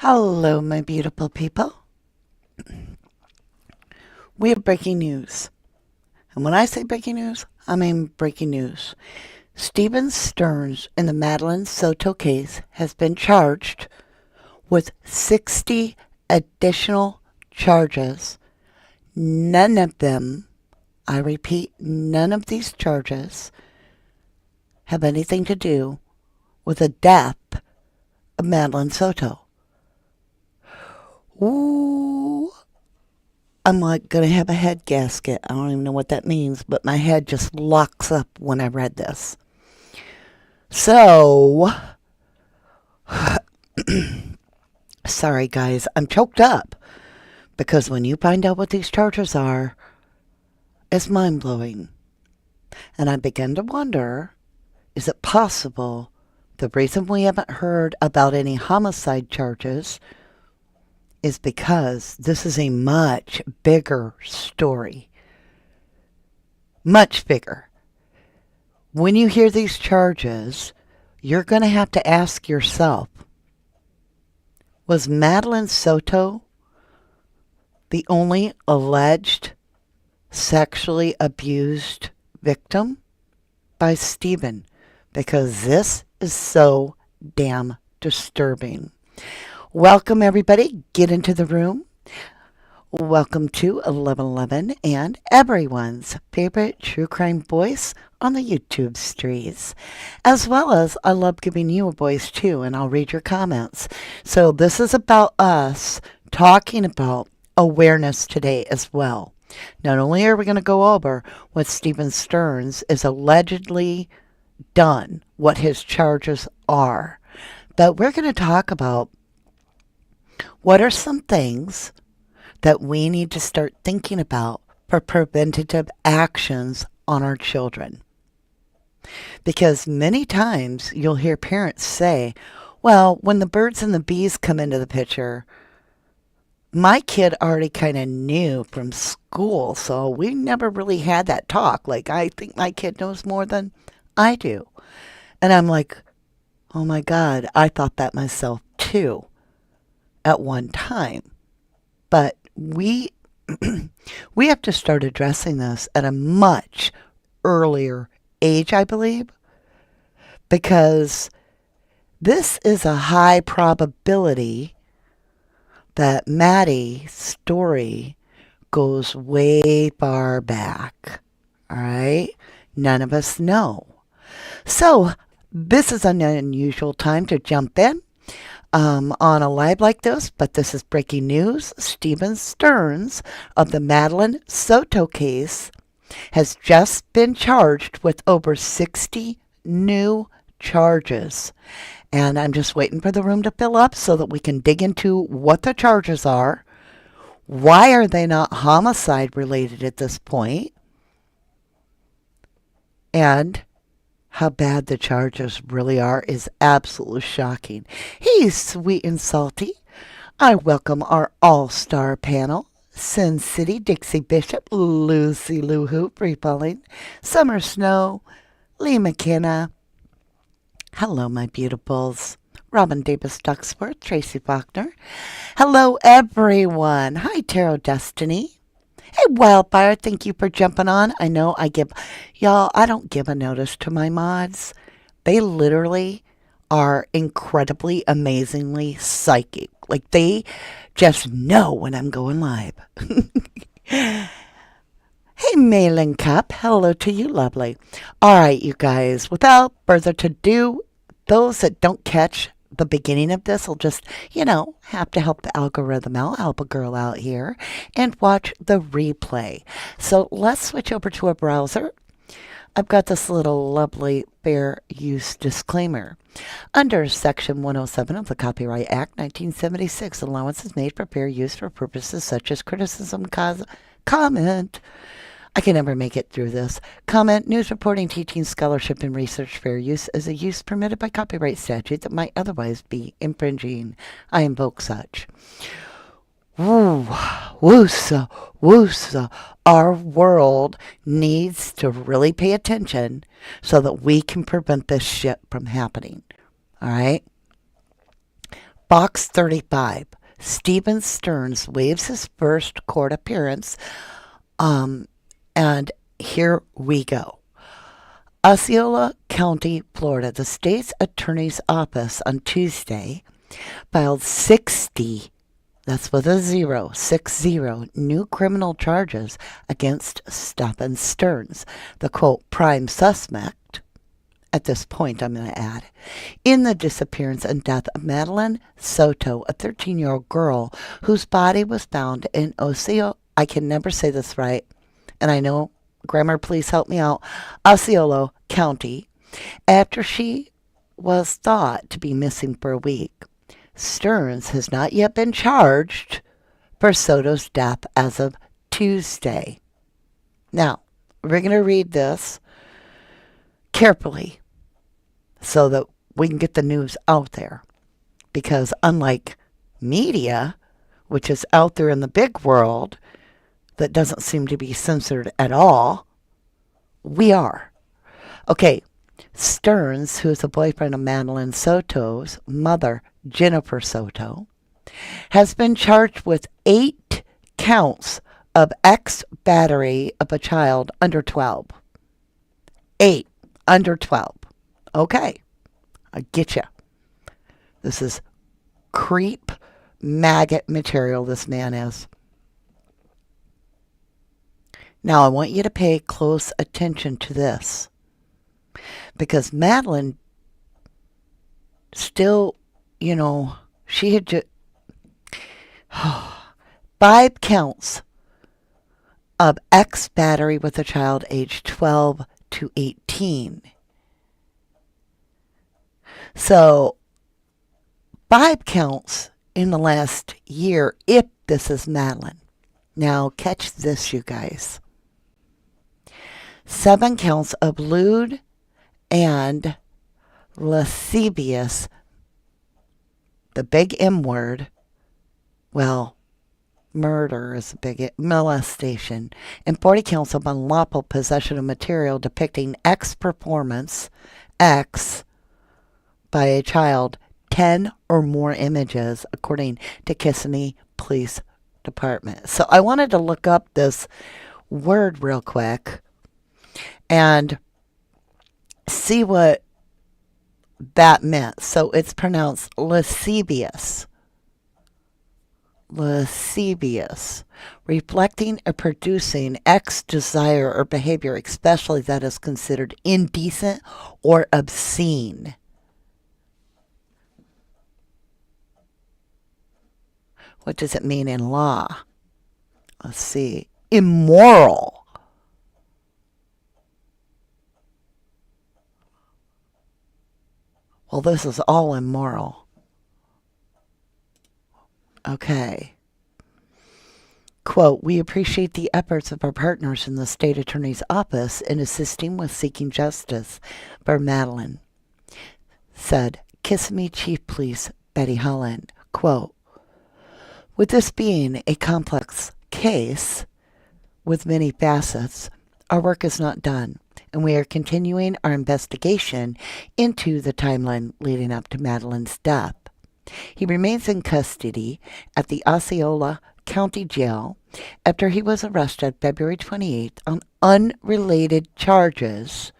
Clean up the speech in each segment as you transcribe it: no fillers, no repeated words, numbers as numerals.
Hello, my beautiful people. We have breaking news. And when I say breaking news, I mean breaking news. Stephen Stearns in the Madeline Soto case has been charged with 60 additional charges. None of them, I repeat, none of these charges have anything to do with the death of Madeline Soto. Ooh, I'm like going to have a head gasket. I don't even know what that means, but my head just locks up when I read this. So, sorry guys, I'm choked up because when you find out what these charges are, it's mind blowing. And I began to wonder, is it possible the reason we haven't heard about any homicide charges is because this is a much bigger story. Much bigger. When you hear these charges, you're going to have to ask yourself, was Madeline Soto the only alleged sexually abused victim by Stephen? Because this is so damn disturbing. Welcome, everybody. Get into the room. Welcome to 1111 and everyone's favorite true crime voice on the YouTube streets. As well as I love giving you a voice too, and I'll read your comments. So this is about us talking about awareness today as well. Not only are we going to go over what Stephen Stearns is allegedly done, what his charges are, but we're going to talk about what are some things that we need to start thinking about for preventative actions on our children. Because many times you'll hear parents say, well, when the birds and the bees come into the picture, my kid already kind of knew from school, so we never really had that talk. Like, I think my kid knows more than I do. And I'm like, oh my God, I thought that myself too at one time. But we we have to start addressing this at a much earlier age, I believe, because this is a high probability that Maddie's story goes way far back. All right? None of us know. So this is an unusual time to jump in on a live like this, but this is breaking news. Stephen Stearns of the Madeline Soto case has just been charged with over 60 new charges. And I'm just waiting for the room to fill up so that we can dig into what the charges are. Why are they not homicide related at this point? And how bad the charges really are is absolutely shocking. He's sweet and salty. I welcome our all-star panel. Sin City, Dixie Bishop, Lucy Lou Hoop, Free Falling, Summer Snow, Lee McKenna. Hello, my beautifuls. Robin Davis Ducksworth, Tracy Faulkner. Hello, everyone. Hi, Tarot Destiny. Hey, Wildfire, thank you for jumping on. I know I don't give a notice to my mods. They literally are incredibly, amazingly psychic. Like, they just know when I'm going live. Hey, Malin Cup, hello to you, lovely. All right, you guys, without further ado, those that don't catch the beginning of this will just, have to help the algorithm out, help a girl out here, and watch the replay. So let's switch over to a browser. I've got this little lovely fair use disclaimer. Under Section 107 of the Copyright Act 1976, allowance is made for fair use for purposes such as criticism, comment. I can never make it through this. Comment, news reporting, teaching, scholarship, and research fair use is a use permitted by copyright statute that might otherwise be infringing. I invoke such. Woo, woosa, woosa. Our world needs to really pay attention so that we can prevent this shit from happening. All right? Box 35. Stephen Stearns waives his first court appearance. Um, and here we go. Osceola County, Florida. The state's attorney's office on Tuesday filed 60, that's with a zero, 60 new criminal charges against Stephen Stearns, the quote, prime suspect. At this point, I'm going to add, in the disappearance and death of Madeline Soto, a 13-year-old girl whose body was found in Osceola, I can never say this right, and I know, grammar, please help me out, Osceola County, after she was thought to be missing for a week. Stearns has not yet been charged for Soto's death as of Tuesday. Now, we're going to read this carefully so that we can get the news out there. Because unlike media, which is out there in the big world that doesn't seem to be censored at all, we are. Okay, Stearns, who is the boyfriend of Madeline Soto's mother, Jennifer Soto, has been charged with 8 counts of ex-battery of a child under 12. 8 under 12. Okay, I get you. This is creep maggot material, this man is. Now, I want you to pay close attention to this. Because Madeline still, she had just 5 counts of ex-battery with a child aged 12 to 18. So, 5 counts in the last year if this is Madeline. Now, catch this, you guys. 7 counts of lewd and lascivious, the big M word, well, murder is a big molestation, and 40 counts of unlawful possession of material depicting X by a child, 10 or more images, according to Kissimmee Police Department. So I wanted to look up this word real quick and see what that meant. So it's pronounced lascivious. Lascivious, reflecting or producing desire or behavior, especially that is considered indecent or obscene. What does it mean in law? Let's see. Immoral. Well, this is all immoral. Okay. Quote, we appreciate the efforts of our partners in the state attorney's office in assisting with seeking justice for Madeline, said Kissimmee Chief Police Betty Holland. Quote, with this being a complex case with many facets, our work is not done, and we are continuing our investigation into the timeline leading up to Madeline's death. He remains in custody at the Osceola County Jail after he was arrested February 28th on unrelated charges.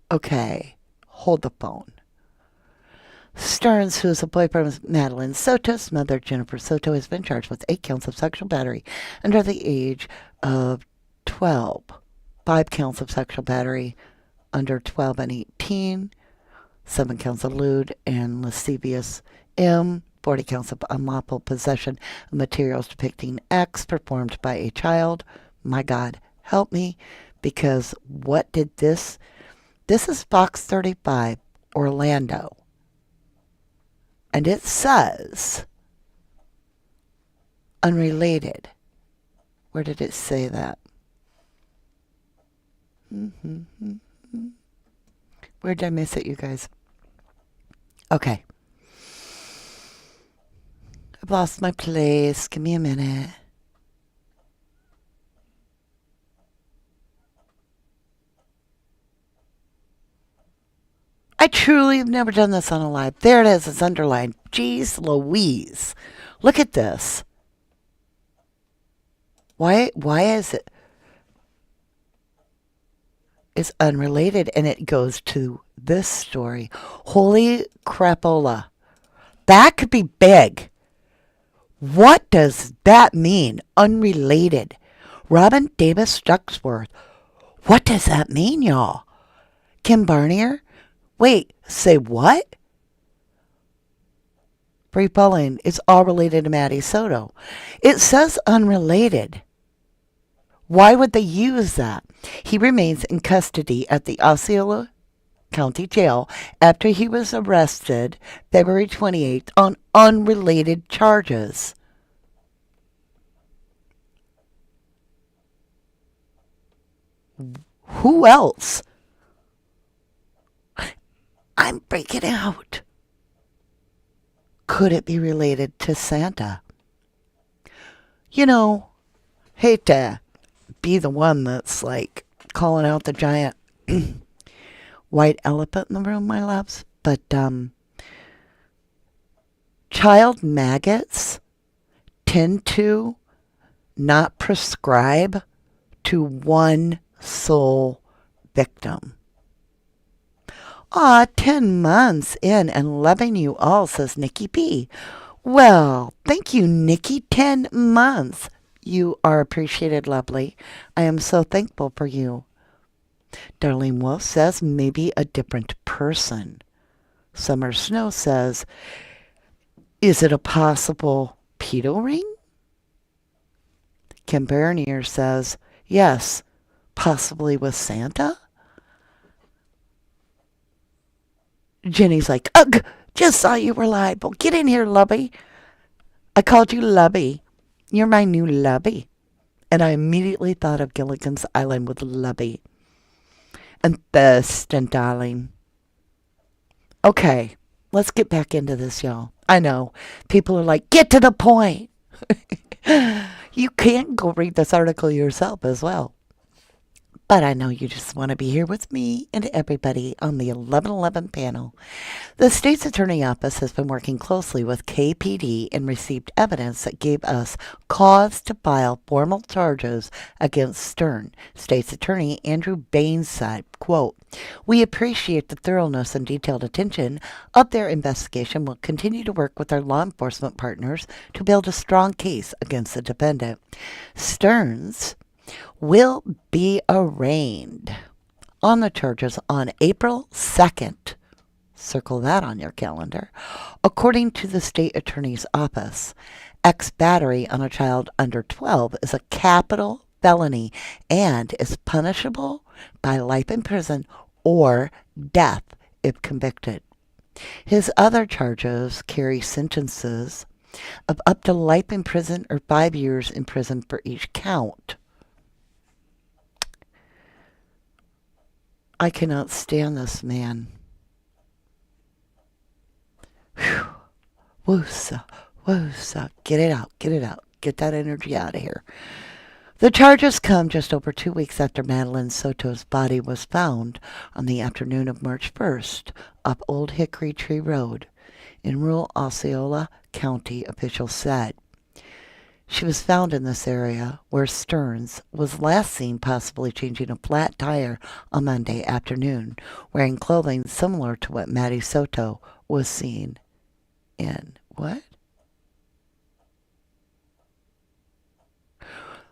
Okay, hold the phone. Stearns, who is a boyfriend of Madeline Soto's mother, Jennifer Soto, has been charged with 8 counts of sexual battery under the age of 12. 5 counts of sexual battery under 12 and 18. 7 counts of lewd and lascivious M. 40 counts of unlawful possession of materials depicting X performed by a child. My God, help me, because what did this... This is Box 35, Orlando. And it says unrelated. Where did it say that? Where did I miss it, you guys? Okay. I've lost my place. Give me a minute. I truly have never done this on a live. There it is. It's underlined. Jeez Louise. Look at this. Why is it? It's unrelated, and it goes to this story. Holy crapola. That could be big. What does that mean? Unrelated. Robin Davis Ducksworth. What does that mean, y'all? Kim Barnier? Wait, say what? Bree Bulling. It's all related to Maddie Soto. It says unrelated. Why would they use that? He remains in custody at the Osceola County Jail after he was arrested February 28th on unrelated charges. Who else? I'm breaking out. Could it be related to Santa? You know, hate to be the one that's like calling out the giant white elephant in the room, my loves, but child maggots tend to not prescribe to one sole victim. 10 months in and loving you all, says Nikki P. Well, thank you, Nikki. 10 months. You are appreciated, lovely. I am so thankful for you. Darlene Wolf says maybe a different person. Summer Snow says, is it a possible pedo ring? Kim Bernier says, yes, possibly with Santa. Jenny's like, ugh, just saw you were liable. Get in here, Lubby. I called you Lubby. You're my new Lubby. And I immediately thought of Gilligan's Island with Lubby. And Thurston, darling. Okay, let's get back into this, y'all. I know. People are like, get to the point. You can go read this article yourself as well. But I know you just want to be here with me and everybody on the 1111 panel. The state's attorney office has been working closely with KPD and received evidence that gave us cause to file formal charges against Stern. State's attorney Andrew Baines said, quote, we appreciate the thoroughness and detailed attention of their investigation. We'll continue to work with our law enforcement partners to build a strong case against the defendant. Stearns will be arraigned on the charges on April 2nd. Circle that on your calendar. According to the state attorney's office, ex-battery on a child under 12 is a capital felony and is punishable by life in prison or death if convicted. His other charges carry sentences of up to life in prison or 5 years in prison for each count. I cannot stand this man. Whew. Woosa, woosa. Get it out, get it out. Get that energy out of here. The charges come just over 2 weeks after Madeline Soto's body was found on the afternoon of March 1st up Old Hickory Tree Road in rural Osceola County, officials said. She was found in this area where Stearns was last seen possibly changing a flat tire on Monday afternoon, wearing clothing similar to what Maddie Soto was seen in. What?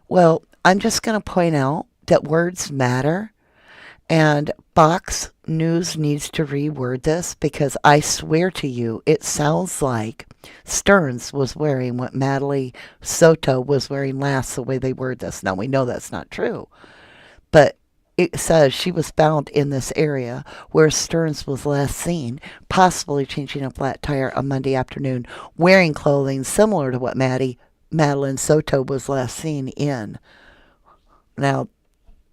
Well, I'm just going to point out that words matter, and Fox News needs to reword this because I swear to you, it sounds like Stearns was wearing what Madeline Soto was wearing last, the way they word this. Now, we know that's not true, but it says she was found in this area where Stearns was last seen, possibly changing a flat tire on Monday afternoon, wearing clothing similar to what Madeline Soto was last seen in. Now,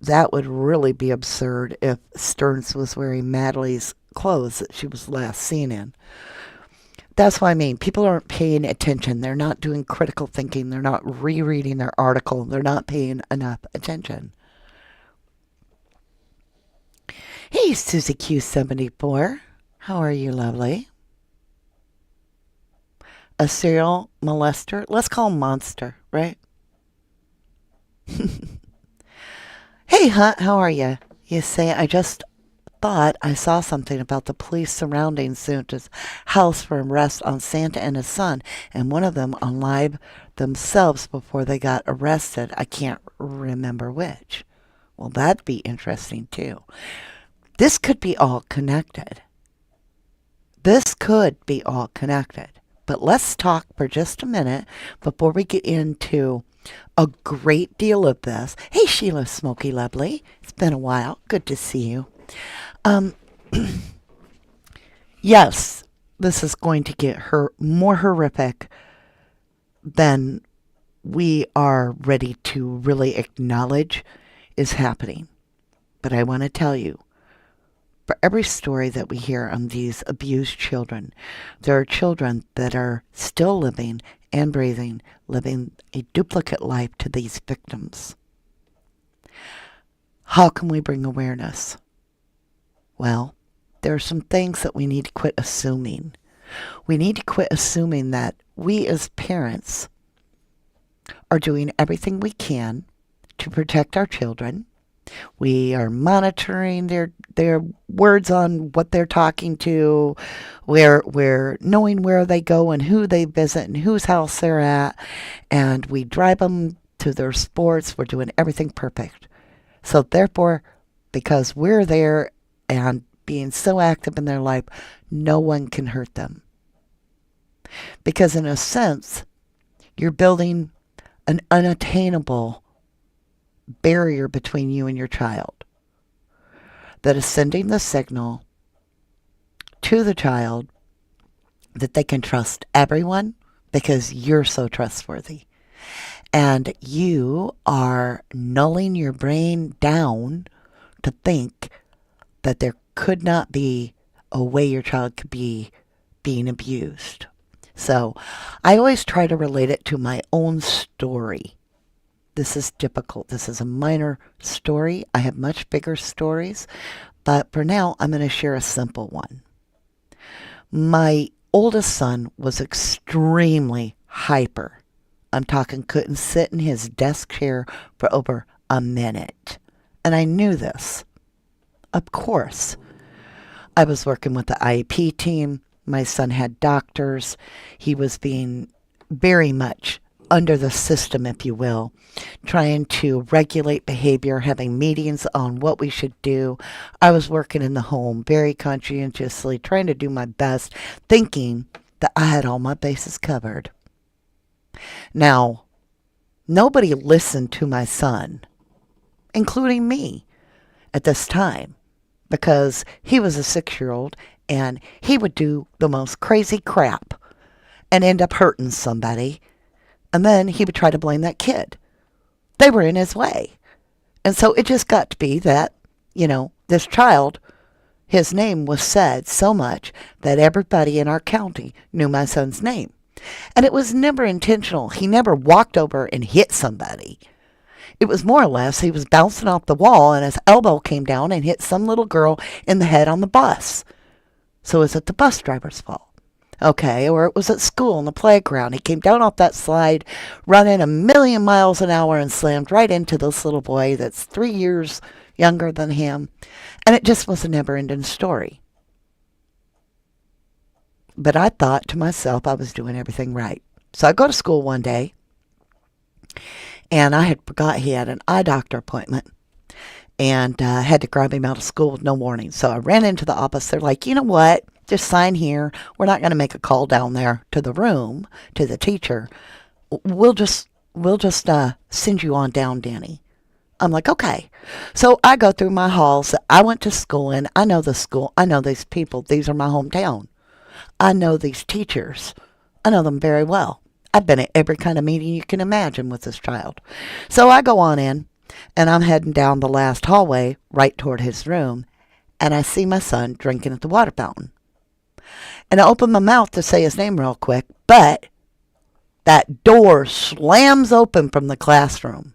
that would really be absurd if Stearns was wearing Madeline's clothes that she was last seen in. That's what I mean. People aren't paying attention. They're not doing critical thinking. They're not rereading their article. They're not paying enough attention. Hey, Susie Q74. How are you, lovely? A serial molester? Let's call him Monster, right? Hey, Hunt, how are you? You say, I just thought I saw something about the police surrounding Santa's house for arrest on Santa and his son, and one of them on live themselves before they got arrested. I can't remember which. Well, that'd be interesting too. This could be all connected. This could be all connected. But let's talk for just a minute before we get into a great deal of this. Hey, Sheila Smoky Lovely. It's been a while. Good to see you. Um, yes, this is going to get her more horrific than we are ready to really acknowledge is happening. But I want to tell you, for every story that we hear on these abused children, there are children that are still living and breathing, living a duplicate life to these victims. How can we bring awareness? Well, there are some things that we need to quit assuming. We need to quit assuming that we as parents are doing everything we can to protect our children. We are monitoring their words on what they're talking to. We're knowing where they go and who they visit and whose house they're at. And we drive them to their sports. We're doing everything perfect. So therefore, because we're there and being so active in their life, no one can hurt them. Because in a sense, you're building an unattainable barrier between you and your child that is sending the signal to the child that they can trust everyone because you're so trustworthy. And you are nulling your brain down to think that there could not be a way your child could be being abused. So I always try to relate it to my own story. This is difficult. This is a minor story. I have much bigger stories, but for now, I'm going to share a simple one. My oldest son was extremely hyper. I'm talking couldn't sit in his desk chair for over a minute. And I knew this. Of course. I was working with the IEP team. My son had doctors. He was being very much under the system, if you will, trying to regulate behavior, having meetings on what we should do. I was working in the home very conscientiously, trying to do my best, thinking that I had all my bases covered. Now, nobody listened to my son, including me, at this time, because he was a 6-year-old and he would do the most crazy crap and end up hurting somebody. And then he would try to blame that kid. They were in his way. And so it just got to be that, this child, his name was said so much that everybody in our county knew my son's name. And it was never intentional. He never walked over and hit somebody. It was more or less he was bouncing off the wall and his elbow came down and hit some little girl in the head on the bus. So is it the bus driver's fault? Okay, or it was at school in the playground. He came down off that slide, running a million miles an hour and slammed right into this little boy that's 3 years younger than him. And it just was a never-ending story. But I thought to myself I was doing everything right. So I go to school one day, and I had forgot he had an eye doctor appointment. And had to grab him out of school with no warning. So I ran into the office. They're like, you know what? Just sign here. We're not going to make a call down there to the room, to the teacher. We'll just send you on down, Danny. I'm like, okay. So I go through my halls. I went to school in. I know the school. I know these people. These are my hometown. I know these teachers. I know them very well. I've been at every kind of meeting you can imagine with this child. So I go on in. And I'm heading down the last hallway right toward his room, and I see my son drinking at the water fountain. And I open my mouth to say his name real quick, but that door slams open from the classroom.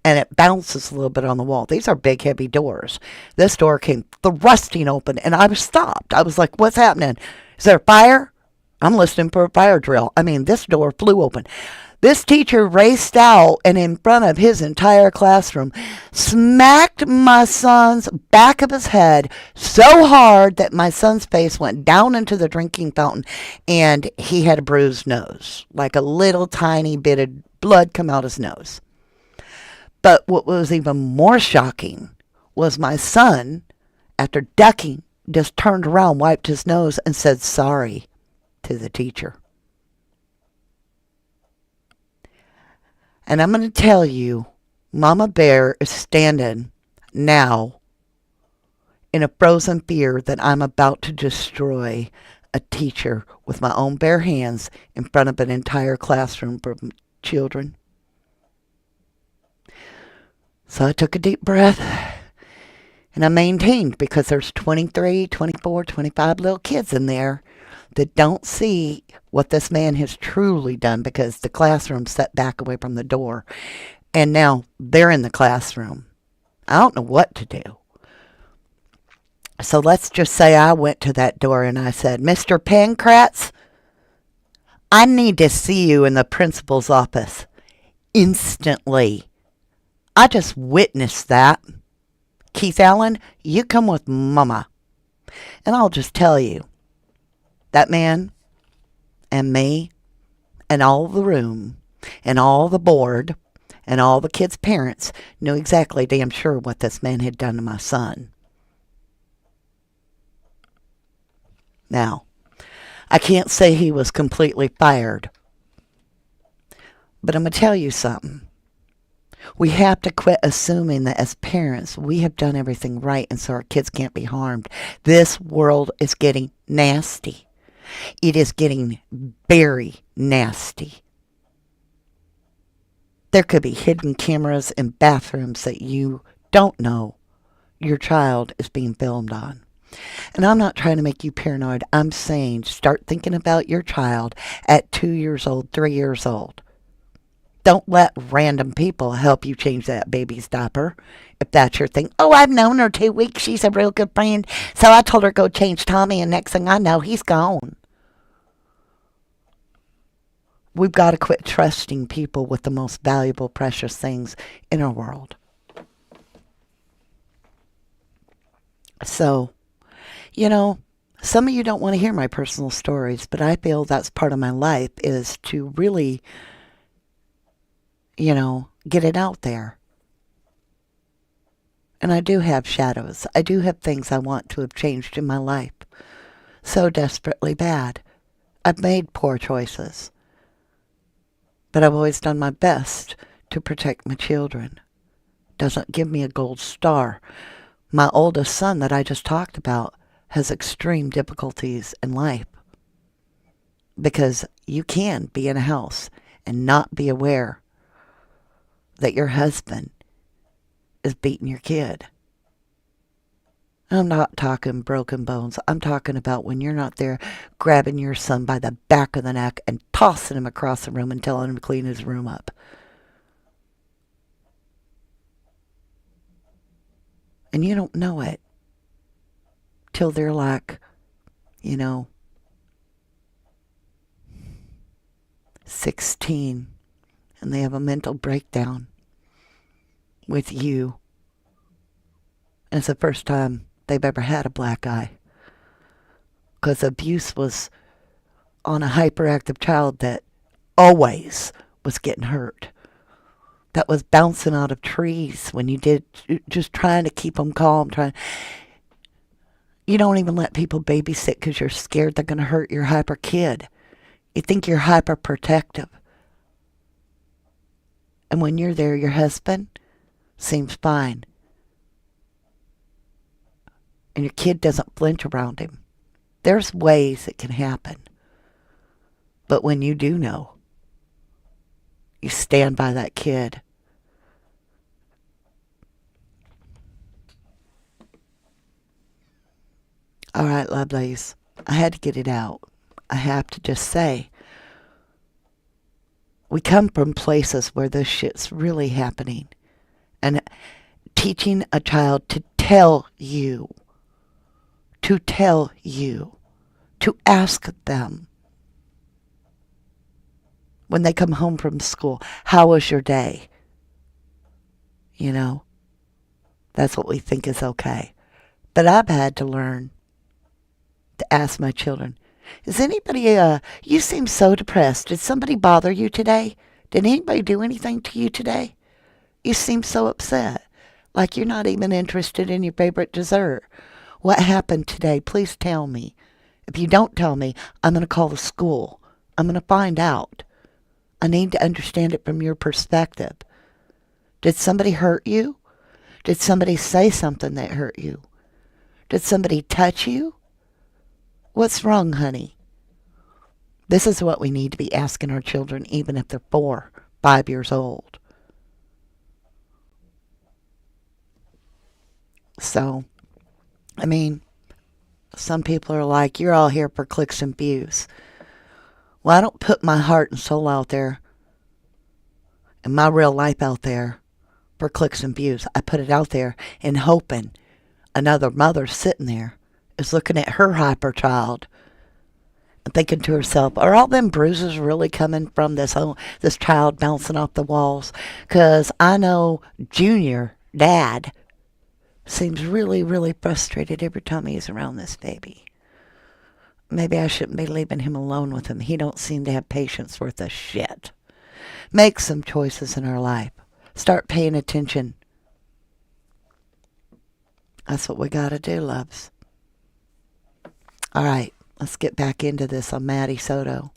and it bounces a little bit on the wall. These are big, heavy doors. This door came thrusting open, and I was stopped. I was like, what's happening? Is there a fire? I'm listening for a fire drill. I mean, this door flew open. This teacher raced out and in front of his entire classroom smacked my son's back of his head so hard that my son's face went down into the drinking fountain and he had a bruised nose, like a little tiny bit of blood come out his nose. But what was even more shocking was my son, after ducking, just turned around, wiped his nose, and said sorry to the teacher. And I'm going to tell you, Mama Bear is standing now in a frozen fear that I'm about to destroy a teacher with my own bare hands in front of an entire classroom for children. So I took a deep breath and I maintained, because there's 23, 24, 25 little kids in there that don't see what this man has truly done, because the classroom's set back away from the door. And now they're in the classroom. I don't know what to do. So let's just say I went to that door and I said, Mr. Pancratz, I need to see you in the principal's office instantly. I just witnessed that. Keith Allen, you come with Mama. And I'll just tell you, that man and me and all the room and all the board and all the kids' parents knew exactly damn sure what this man had done to my son. Now, I can't say he was completely fired, but I'm going to tell you something. We have to quit assuming that as parents we have done everything right and so our kids can't be harmed. This world is getting nasty. It is getting very nasty. There could be hidden cameras in bathrooms that you don't know your child is being filmed on. And I'm not trying to make you paranoid. I'm saying start thinking about your child at 2 years old, 3 years old. Don't let random people help you change that baby's diaper, if that's your thing. Oh, I've known her 2 weeks. She's a real good friend. So I told her go change Tommy, and next thing I know, he's gone. We've got to quit trusting people with the most valuable, precious things in our world. So, some of you don't want to hear my personal stories, but I feel that's part of my life, is to really, get it out there. And I do have shadows. I do have things I want to have changed in my life. So desperately bad. I've made poor choices. But I've always done my best to protect my children. Doesn't give me a gold star. My oldest son that I just talked about has extreme difficulties in life. Because you can be in a house and not be aware that your husband is beating your kid. I'm not talking broken bones. I'm talking about when you're not there, grabbing your son by the back of the neck and tossing him across the room and telling him to clean his room up. And you don't know it till they're like, 16, and they have a mental breakdown with you. And it's the first time they've ever had a black eye, because abuse was on a hyperactive child that always was getting hurt, that was bouncing out of trees when you did, just trying to keep them calm. You don't even let people babysit because you're scared they're going to hurt your hyper kid. You think you're hyper protective, and when you're there, your husband seems fine. And your kid doesn't flinch around him. There's ways it can happen. But when you do know, you stand by that kid. All right, lovelies. I had to get it out. I have to just say, we come from places where this shit's really happening. And teaching a child to tell you, to ask them when they come home from school, how was your day? You know, that's what we think is okay. But I've had to learn to ask my children, is anybody, you seem so depressed. Did somebody bother you today? Did anybody do anything to you today? You seem so upset. Like you're not even interested in your favorite dessert. What happened today? Please tell me. If you don't tell me, I'm going to call the school. I'm going to find out. I need to understand it from your perspective. Did somebody hurt you? Did somebody say something that hurt you? Did somebody touch you? What's wrong, honey? This is what we need to be asking our children, even if they're 4, 5 years old. So, I mean, some people are like, you're all here for clicks and views. Well, I don't put my heart and soul out there and my real life out there for clicks and views. I put it out there in hoping another mother sitting there is looking at her hyper child and thinking to herself, are all them bruises really coming from this child bouncing off the walls? Because I know Junior, Dad, seems really, really frustrated every time he's around this baby. Maybe I shouldn't be leaving him alone with him. He don't seem to have patience worth a shit. Make some choices in our life. Start paying attention. That's what we gotta do, loves. All right, let's get back into this on Maddie Soto.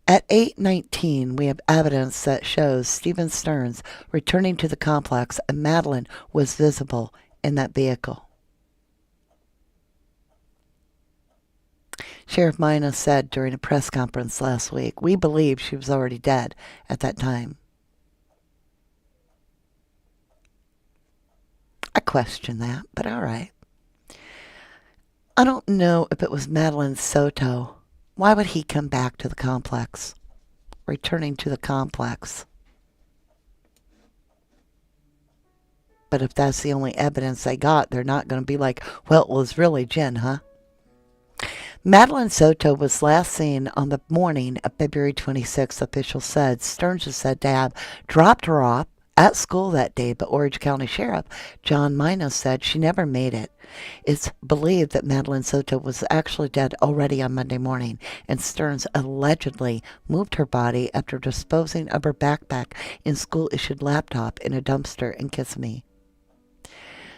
At 8:19, we have evidence that shows Stephen Stearns returning to the complex and Madeline was visible in that vehicle. Sheriff Mina said during a press conference last week, we believe she was already dead at that time. I question that, but all right. I don't know if it was Madeline Soto. Why would he come back to the complex? Returning to the complex. But if that's the only evidence they got, they're not going to be like, well, it was really Jen, huh? Madeline Soto was last seen on the morning of February 26th, officials said. Stearns is said to have dropped her off at school that day, but Orange County Sheriff John Mina said she never made it. It's believed that Madeline Soto was actually dead already on Monday morning, and Stearns allegedly moved her body after disposing of her backpack and school-issued laptop in a dumpster in Kissimmee.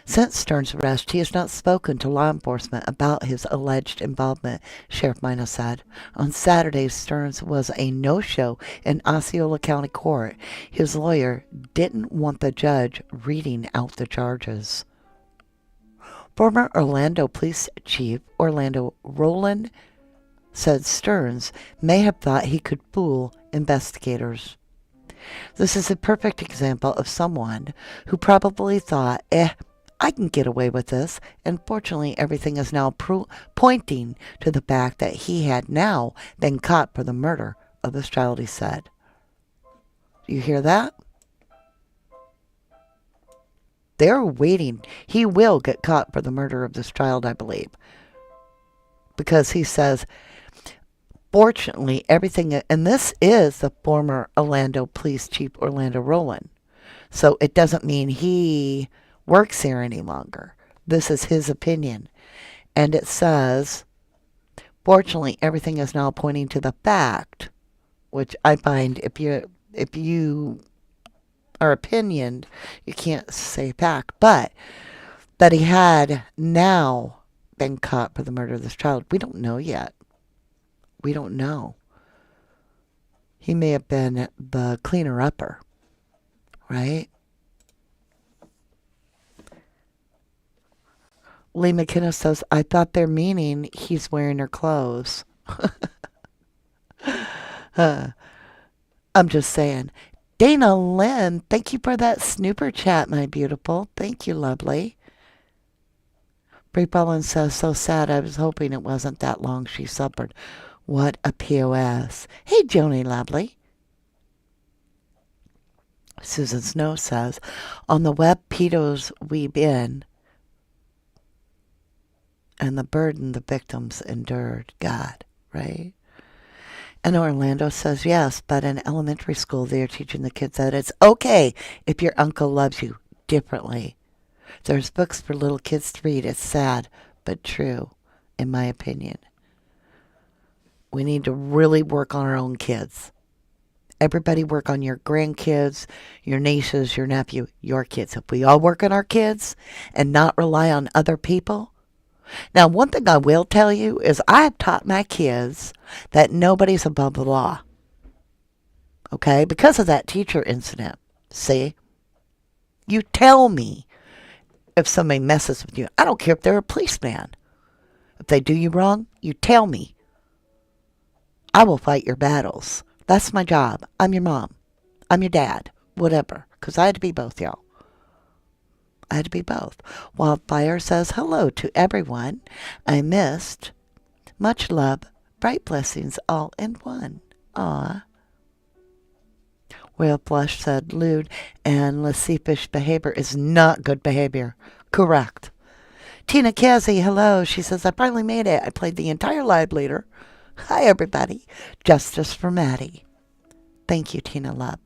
Since Stearns' arrest, he has not spoken to law enforcement about his alleged involvement, Sheriff Mina said. On Saturday, Stearns was a no-show in Osceola County Court. His lawyer didn't want the judge reading out the charges. Former Orlando Police Chief Orlando Rowland said Stearns may have thought he could fool investigators. This is a perfect example of someone who probably thought, I can get away with this. And fortunately, everything is now pointing to the fact that he had now been caught for the murder of this child, he said. Do you hear that? They're waiting. He will get caught for the murder of this child, I believe. Because he says, fortunately, everything, and this is the former Orlando Police Chief Orlando Rowland. So it doesn't mean he works here any longer. This is his opinion. And it says, fortunately, everything is now pointing to the fact, which I find if you are opinioned, you can't say fact, but that he had now been caught for the murder of this child. We don't know yet. We don't know. He may have been the cleaner-upper, right? Lee McKenna says, I thought they're meaning he's wearing her clothes. I'm just saying. Dana Lynn, thank you for that snooper chat, my beautiful. Thank you, lovely. Bree Bowen says, so sad. I was hoping it wasn't that long she suffered. What a POS. Hey, Joni, lovely. Susan Snow says, on the web pedos weave in and the burden the victims endured. God, right? And Orlando says, yes, but in elementary school, they're teaching the kids that it's okay if your uncle loves you differently. There's books for little kids to read. It's sad, but true, in my opinion. We need to really work on our own kids. Everybody work on your grandkids, your nieces, your nephew, your kids. If we all work on our kids and not rely on other people. Now, one thing I will tell you is I have taught my kids that nobody's above the law. Okay? Because of that teacher incident. See? You tell me if somebody messes with you. I don't care if they're a policeman. If they do you wrong, you tell me. I will fight your battles. That's my job. I'm your mom. I'm your dad. Whatever. Because I had to be both, y'all. I had to be both. Wildfire says, hello to everyone I missed. Much love. Bright blessings all in one. Aw. Whale Flush said, lewd and lascivious behavior is not good behavior. Correct. Tina Cassie, hello. She says, I finally made it. I played the entire live leader. Hi, everybody. Justice for Maddie. Thank you, Tina Love.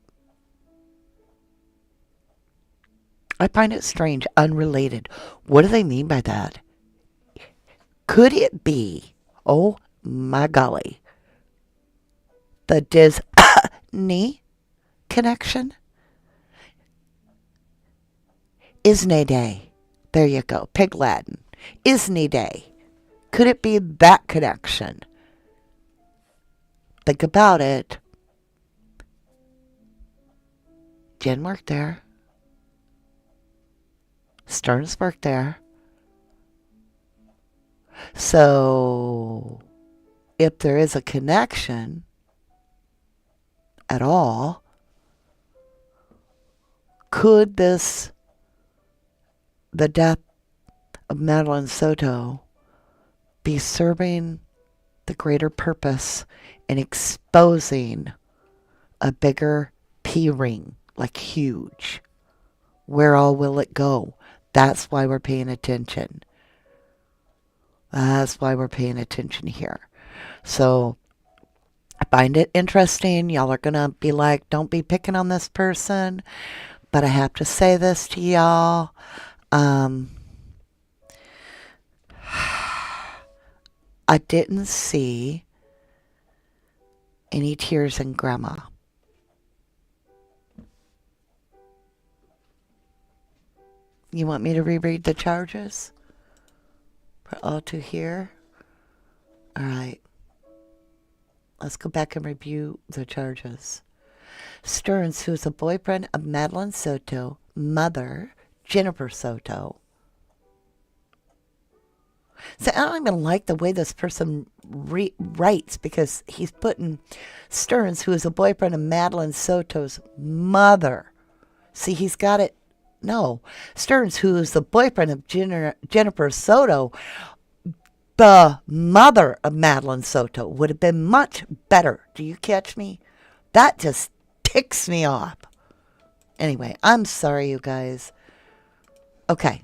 I find it strange, unrelated. What do they mean by that? Could it be, oh my golly, the Disney connection? Isney Day. There you go. Pig Latin. Isney Day. Could it be that connection? Think about it. Jen worked there. Stearns worked there. So, if there is a connection at all, could the death of Madeline Soto be serving the greater purpose in exposing a bigger P ring, like huge? Where all will it go? That's why we're paying attention. That's why we're paying attention here. So I find it interesting. Y'all are going to be like, don't be picking on this person. But I have to say this to y'all. I didn't see any tears in Grandma. You want me to reread the charges for all to hear? All right. Let's go back and review the charges. Stearns, who is a boyfriend of Madeline Soto, mother, Jennifer Soto. So I don't even like the way this person writes, because he's putting Stearns, who is a boyfriend of Madeline Soto's mother. See, he's got it. No. Stearns, who is the boyfriend of Jennifer Soto, the mother of Madeline Soto, would have been much better. Do you catch me? That just ticks me off. Anyway, I'm sorry, you guys. Okay.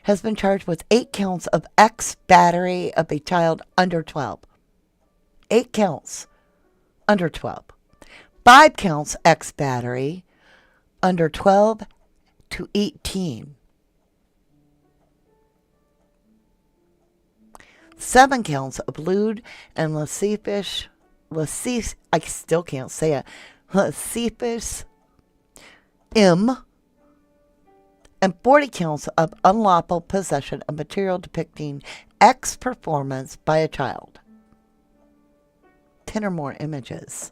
Has been charged with 8 counts of ex-battery of a child under 12. 8 counts under 12. 5 counts ex-battery under 12 to 18. 7 counts of lewd and lascivious, I still can't say it, lascivious and 40 counts of unlawful possession of material depicting X performance by a child. 10 or more images.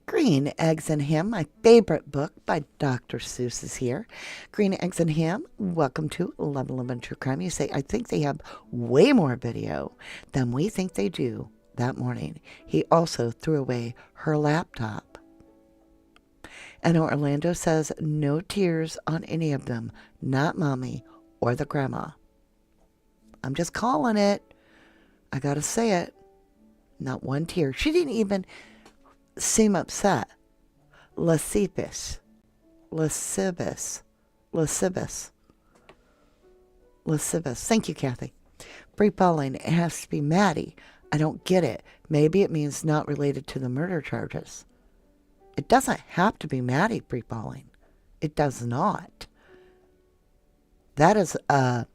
Green Eggs and Ham, my favorite book by Dr. Seuss, is here. Green Eggs and Ham, welcome to Love and Lemon True Crime. You say, I think they have way more video than we think they do. That morning, he also threw away her laptop. And Orlando says, no tears on any of them, not mommy or the grandma. I'm just calling it. I gotta say it. Not one tear. She didn't even seem upset. Lascivious. Lascivious. Lascivious. Lascivious. Thank you, Kathy. Bree Pauling, it has to be Maddie. I don't get it. Maybe it means not related to the murder charges. It doesn't have to be Maddie, Bree Pauling. It does not. That is a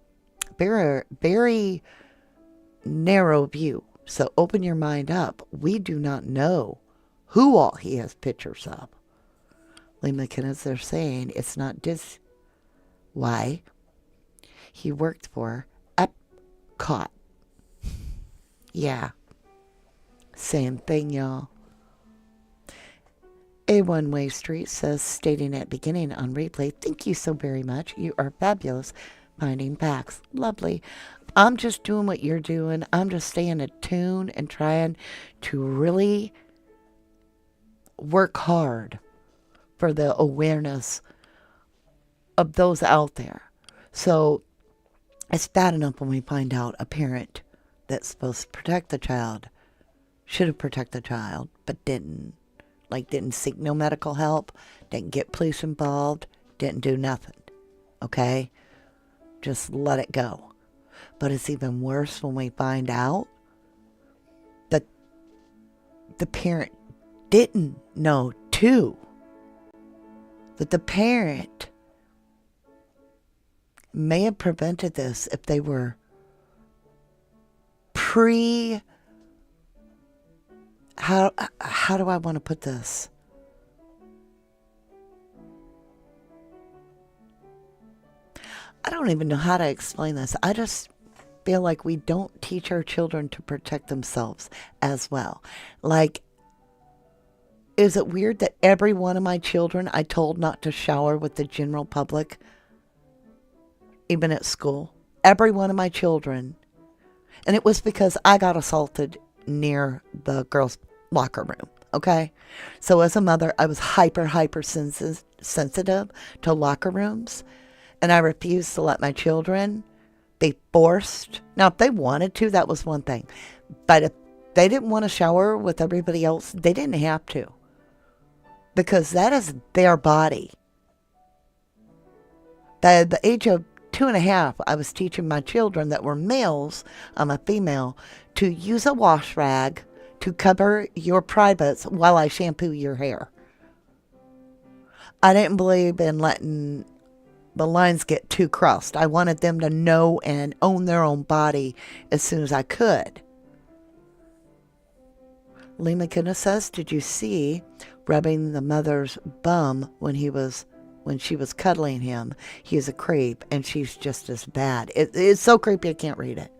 very, very narrow view. So open your mind up. We do not know who all he has pictures of. Lee McKinnon, they're saying it's not why he worked for Epcot. Yeah. Same thing, y'all. A1 Way Street says, stating at beginning on replay, thank you so very much. You are fabulous. Finding facts. Lovely. I'm just doing what you're doing. I'm just staying attuned and trying to really work hard for the awareness of those out there. So it's bad enough when we find out a parent that's supposed to protect the child should have protected the child, but didn't. Like, didn't seek no medical help, didn't get police involved, didn't do nothing. Okay? Just let it go. But it's even worse when we find out that the parent didn't know too. That the parent may have prevented this if they were how do I want to put this? I don't even know how to explain this. I just feel like we don't teach our children to protect themselves as well. Like, is it weird that every one of my children I told not to shower with the general public, even at school? Every one of my children. And it was because I got assaulted near the girls' locker room. Okay? So as a mother, I was hyper sensitive to locker rooms. And I refused to let my children be forced. Now, if they wanted to, that was one thing. But if they didn't want to shower with everybody else, they didn't have to. Because that is their body. At the age of 2.5, I was teaching my children that were males, I'm a female, to use a wash rag to cover your privates while I shampoo your hair. I didn't believe in letting the lines get too crossed. I wanted them to know and own their own body as soon as I could. Lee McKenna says, did you see rubbing the mother's bum when she was cuddling him? He is a creep, and she's just as bad. It's so creepy I can't read it.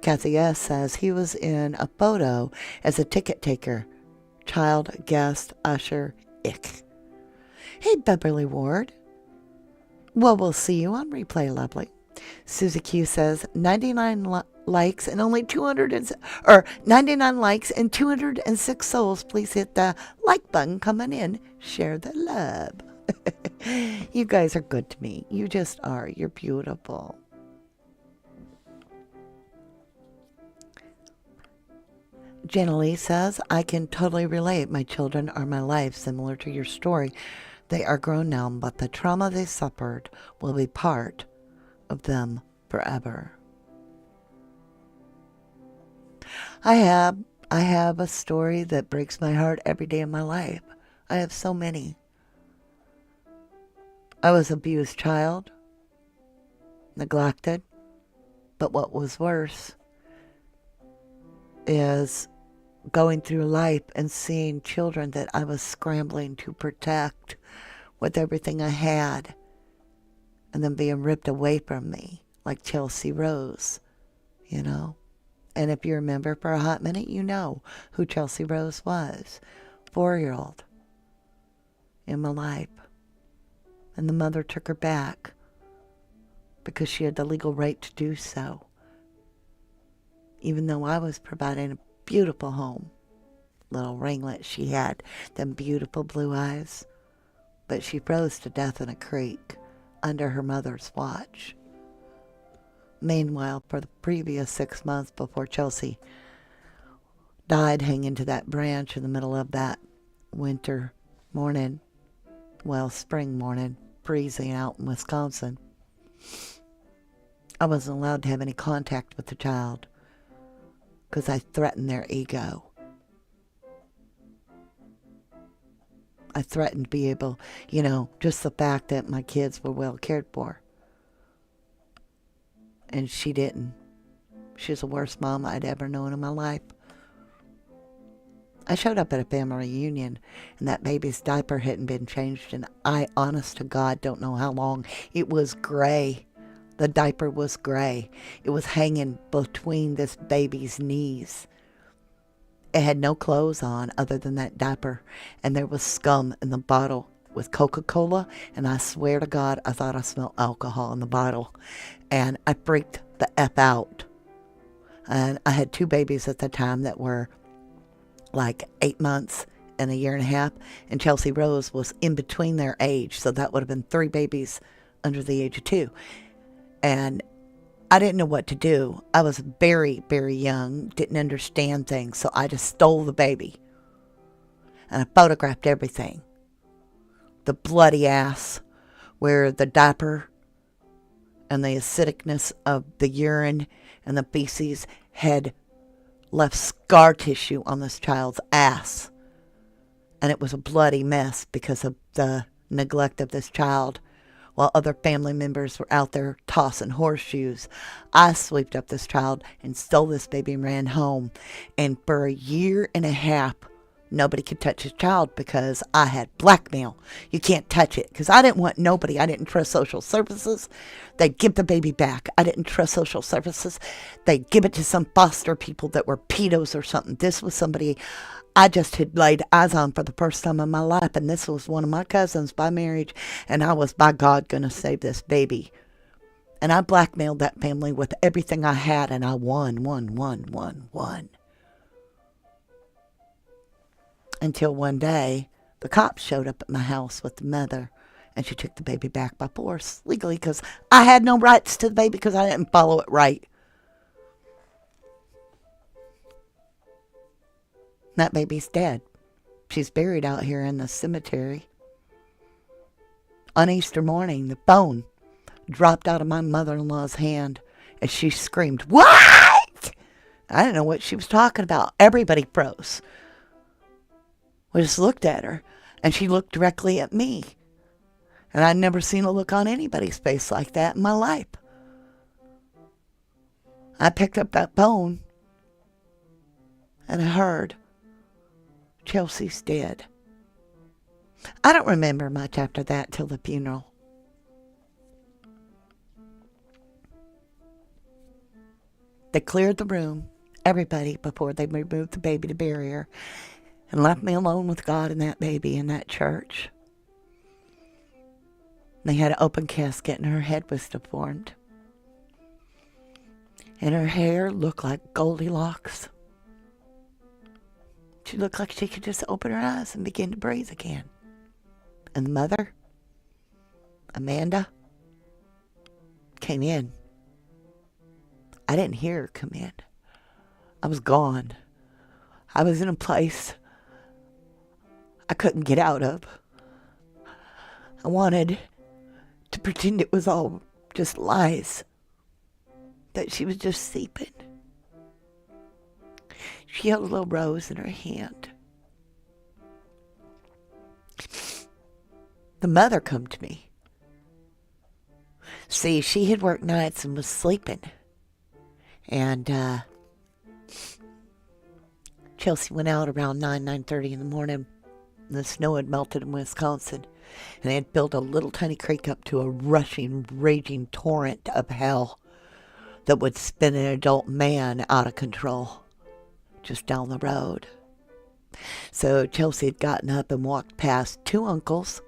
Kathy S. says he was in a photo as a ticket taker. Child, guest, usher, ick. Hey, Beverly Ward. Well, we'll see you on replay, lovely. Susie Q says 99 likes and only 99 likes and 206 souls. Please hit the like button coming in. Share the love. You guys are good to me. You just are. You're beautiful. Jenna Lee says, I can totally relate. My children are my life, similar to your story. They are grown now, but the trauma they suffered will be part of them forever. I have a story that breaks my heart every day of my life. I have so many. I was an abused child, neglected, but what was worse is going through life and seeing children that I was scrambling to protect with everything I had, and then being ripped away from me, like Chelsea Rose, you know. And if you remember for a hot minute, you know who Chelsea Rose was. 4-year-old in my life. And the mother took her back because she had the legal right to do so. Even though I was providing a beautiful home. Little ringlet she had, them beautiful blue eyes. But she froze to death in a creek under her mother's watch. Meanwhile, for the previous 6 months before Chelsea died hanging to that branch in the middle of that winter morning. Well, spring morning, freezing out in Wisconsin. I wasn't allowed to have any contact with the child because I threatened their ego. I threatened to be able, just the fact that my kids were well cared for. And she didn't. She's the worst mom I'd ever known in my life. I showed up at a family reunion, and that baby's diaper hadn't been changed, and I, honest to God, don't know how long. It was gray. The diaper was gray. It was hanging between this baby's knees. It had no clothes on other than that diaper, and there was scum in the bottle with Coca-Cola, and I swear to God, I thought I smelled alcohol in the bottle, and I freaked the F out. And I had 2 babies at the time that were like 8 months and a year and a half, and Chelsea Rose was in between their age, so that would have been 3 babies under the age of 2. And I didn't know what to do. I was very, very young, didn't understand things, so I just stole the baby. And I photographed everything. The bloody ass, where the diaper and the acidicness of the urine and the feces had left scar tissue on this child's ass. And it was a bloody mess because of the neglect of this child. While other family members were out there tossing horseshoes, I swept up this child and stole this baby and ran home. And for a year and a half, nobody could touch his child because I had blackmail. You can't touch it because I didn't want nobody. I didn't trust social services. They'd give the baby back. I didn't trust social services. They'd give it to some foster people that were pedos or something. This was somebody I just had laid eyes on for the first time in my life, and this was one of my cousins by marriage, and I was, by God, going to save this baby. And I blackmailed that family with everything I had, and I won. Until one day, the cops showed up at my house with the mother, and she took the baby back by force, legally, because I had no rights to the baby because I didn't follow it right. That baby's dead. She's buried out here in the cemetery. On Easter morning, the phone dropped out of my mother-in-law's hand as she screamed, "What?" I didn't know what she was talking about. Everybody froze. We just looked at her, and she looked directly at me. And I'd never seen a look on anybody's face like that in my life. I picked up that phone, and I heard, "Chelsea's dead." I don't remember much after that till the funeral. They cleared the room, everybody, before they removed the baby to bury her, and left me alone with God and that baby in that church. They had an open casket, and her head was deformed. And her hair looked like Goldilocks. She looked like she could just open her eyes and begin to breathe again. And the mother, Amanda, came in. I didn't hear her come in. I was gone. I was in a place I couldn't get out of. I wanted to pretend it was all just lies, that she was just sleeping. She held a little rose in her hand. The mother come to me. See, she had worked nights and was sleeping. And Chelsea went out around 9:30 in the morning. And the snow had melted in Wisconsin. And they had built a little tiny creek up to a rushing, raging torrent of hell that would spin an adult man out of control just down the road. So Chelsea had gotten up and walked past 2 uncles,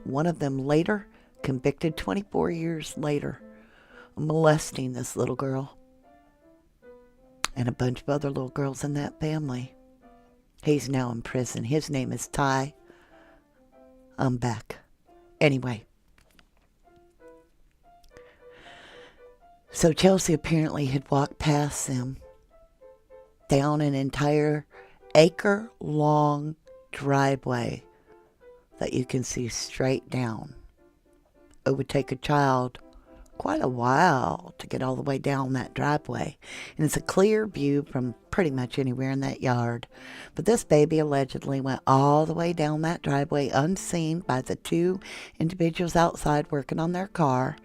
one of them later convicted 24 years later of molesting this little girl, and a bunch of other little girls in that family. He's now in prison. His name is Ty. I'm back. Anyway. So Chelsea apparently had walked past them down an entire acre-long driveway that you can see straight down. It would take a child quite a while to get all the way down that driveway. And it's a clear view from pretty much anywhere in that yard. But this baby allegedly went all the way down that driveway unseen by the two individuals outside working on their car.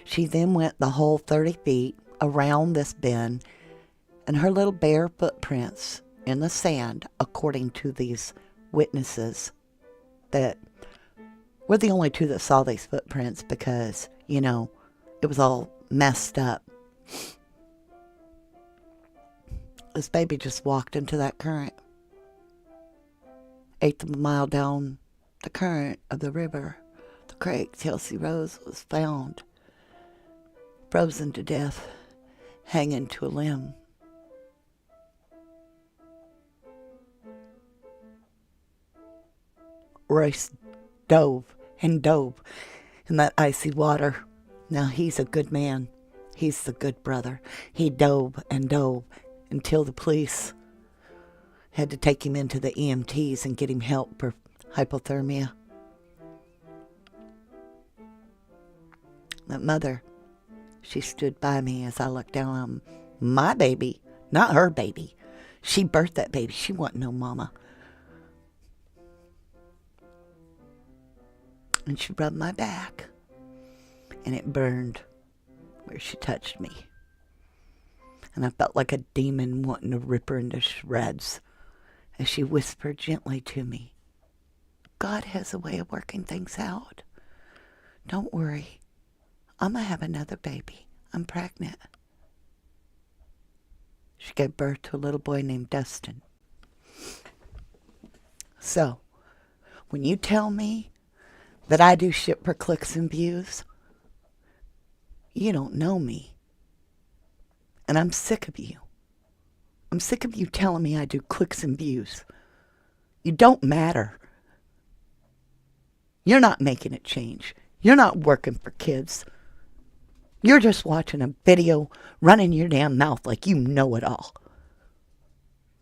She then went the whole 30 feet around this bend, and her little bare footprints in the sand, according to these witnesses that we're the only two that saw these footprints because, it was all messed up. This baby just walked into that current. 1/8 of a mile down the current of the river, the creek, Chelsea Rose was found, frozen to death, hanging to a limb. Royce dove in that icy water. Now he's a good man. He's the good brother. He dove until the police had to take him into the EMTs and get him help for hypothermia. That mother, she stood by me as I looked down on my baby, not her baby. She birthed that baby. She wasn't no mama. And she rubbed my back, and it burned where she touched me. And I felt like a demon wanting to rip her into shreds as she whispered gently to me, God has a way of working things out. Don't worry. I'm going to have another baby. I'm pregnant. She gave birth to a little boy named Dustin. So, when you tell me that I do shit for clicks and views, you don't know me. And I'm sick of you. I'm sick of you telling me I do clicks and views. You don't matter. You're not making a change. You're not working for kids. You're just watching a video, running your damn mouth like you know it all.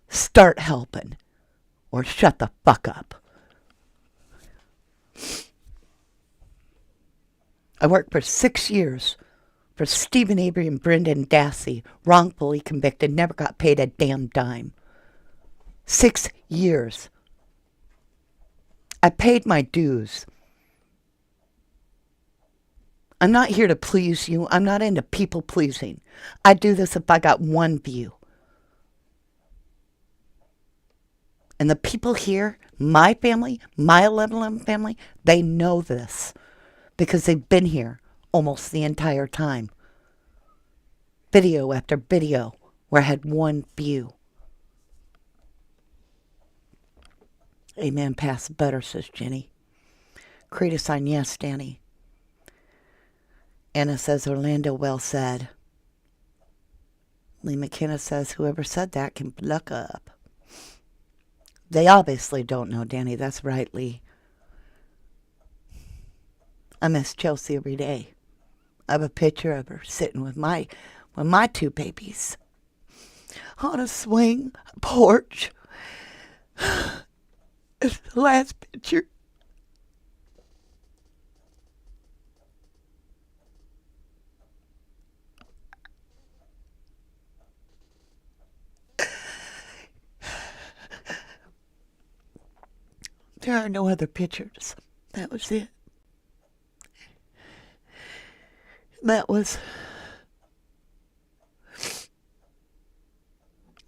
Start helping, or shut the fuck up. I worked for 6 years for Stephen Avery and Brendan Dassey, wrongfully convicted, never got paid a damn dime. 6 years. I paid my dues. I'm not here to please you. I'm not into people pleasing. I'd do this if I got one view. And the people here, my family, my 11 family, they know this. Because they've been here almost the entire time. Video after video where I had one view. Amen, pass the butter, says Jenny. Creta sign, yes, Danny. Anna says, Orlando, well said. Lee McKenna says, whoever said that can look up. They obviously don't know, Danny. That's right, Lee. I miss Chelsea every day. I have a picture of her sitting with my two babies on a swing porch. It's the last picture. There are no other pictures. That was it. That was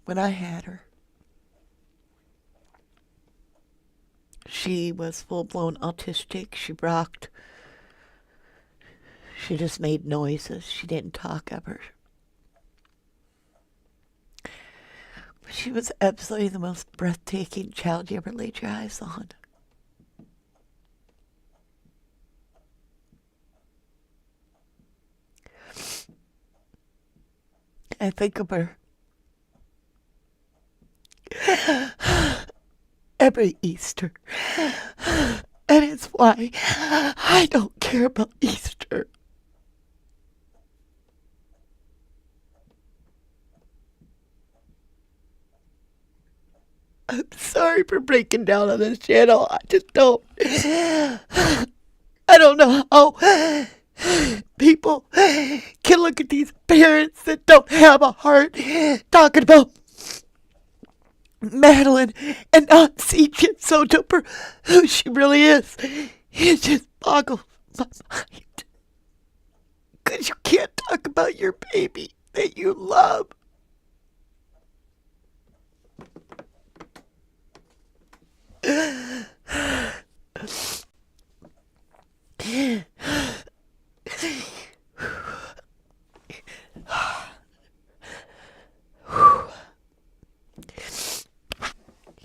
when I had her. She was full-blown autistic. She rocked. She just made noises. She didn't talk ever. But she was absolutely the most breathtaking child you ever laid your eyes on. I think of her every Easter. And it's why I don't care about Easter. I'm sorry for breaking down on this channel. I just don't. I don't know how people can look at these parents that don't have a heart talking about Madeline and not see Jen Soto for who she really is. It just boggles my mind. Because you can't talk about your baby that you love.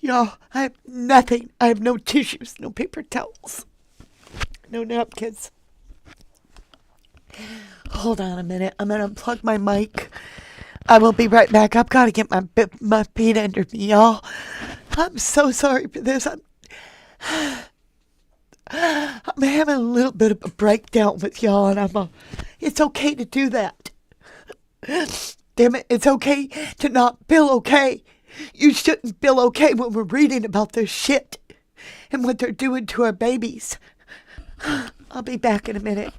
Y'all, I have nothing. I have no tissues, no paper towels, no napkins. Hold on a minute. I'm going to unplug my mic. I will be right back. I've got to get my feet under me, y'all. I'm so sorry for this. I'm having a little bit of a breakdown with y'all, and it's okay to do that. Damn it, it's okay to not feel okay. You shouldn't feel okay when we're reading about this shit and what they're doing to our babies. I'll be back in a minute.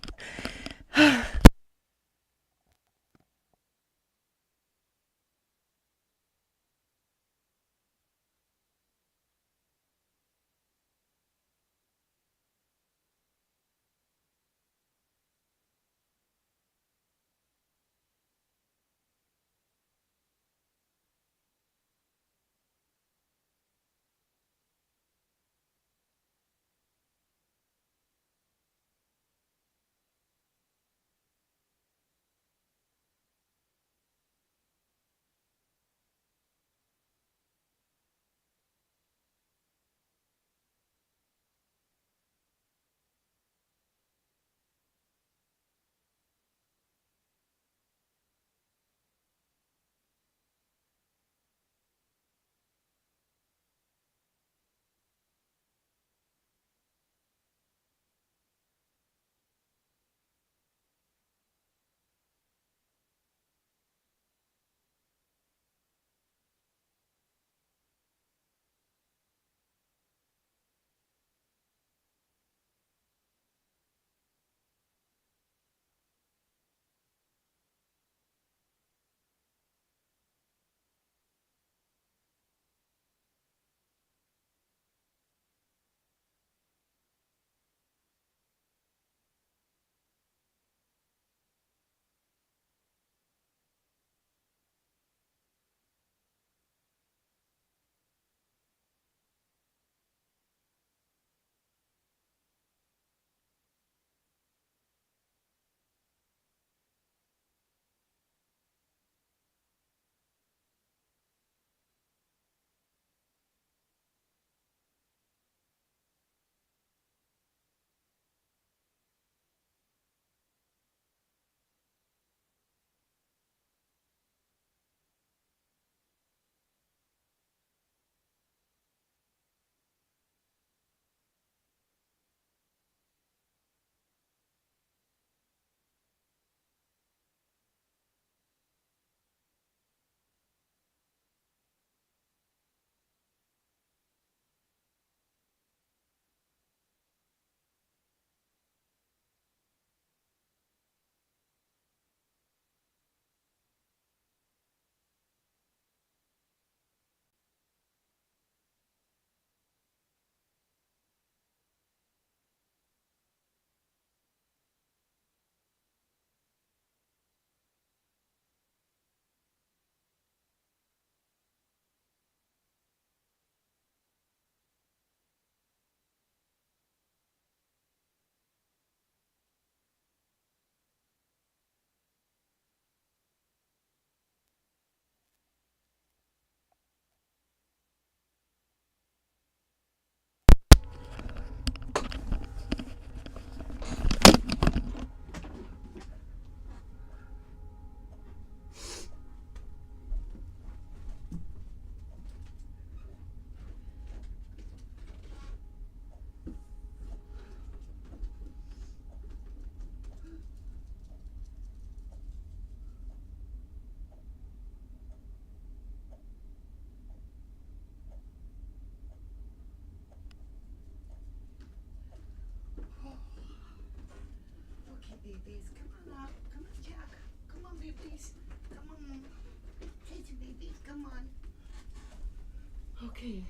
Okay,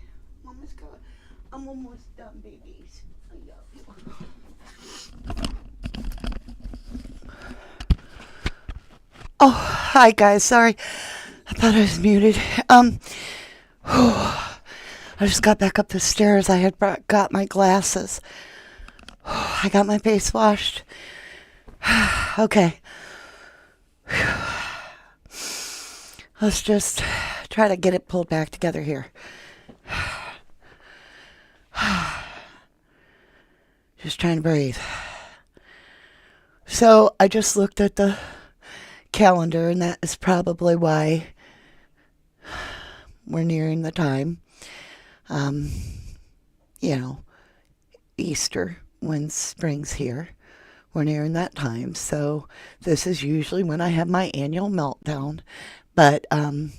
Mama's got. I'm almost done, babies. I love you. Oh, hi guys. Sorry, I thought I was muted. I just got back up the stairs. I had got my glasses. I got my face washed. Okay, let's just try to get it pulled back together here. Just trying to breathe. So I just looked at the calendar, and that is probably why we're nearing the time. Um, you know, Easter, when spring's here. We're nearing that time. So this is usually when I have my annual meltdown. But it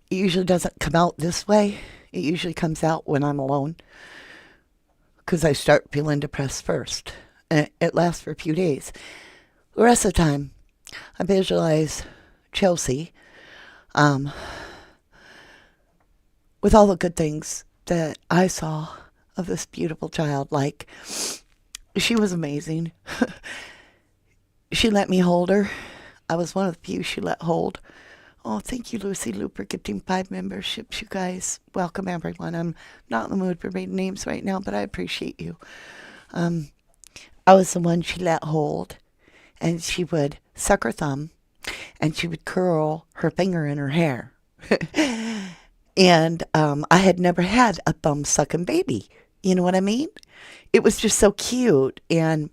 usually doesn't come out this way. It usually comes out when I'm alone because I start feeling depressed first. And it lasts for a few days. The rest of the time, I visualize Chelsea with all the good things that I saw of this beautiful child. Like, she was amazing. She let me hold her. I was one of the few she let hold. Oh, thank you, Lucy Looper, gifting 5 memberships, you guys. Welcome, everyone. I'm not in the mood for reading names right now, but I appreciate you. I was the one she let hold, and she would suck her thumb, and she would curl her finger in her hair. And I had never had a thumb sucking baby. You know what I mean? It was just so cute. And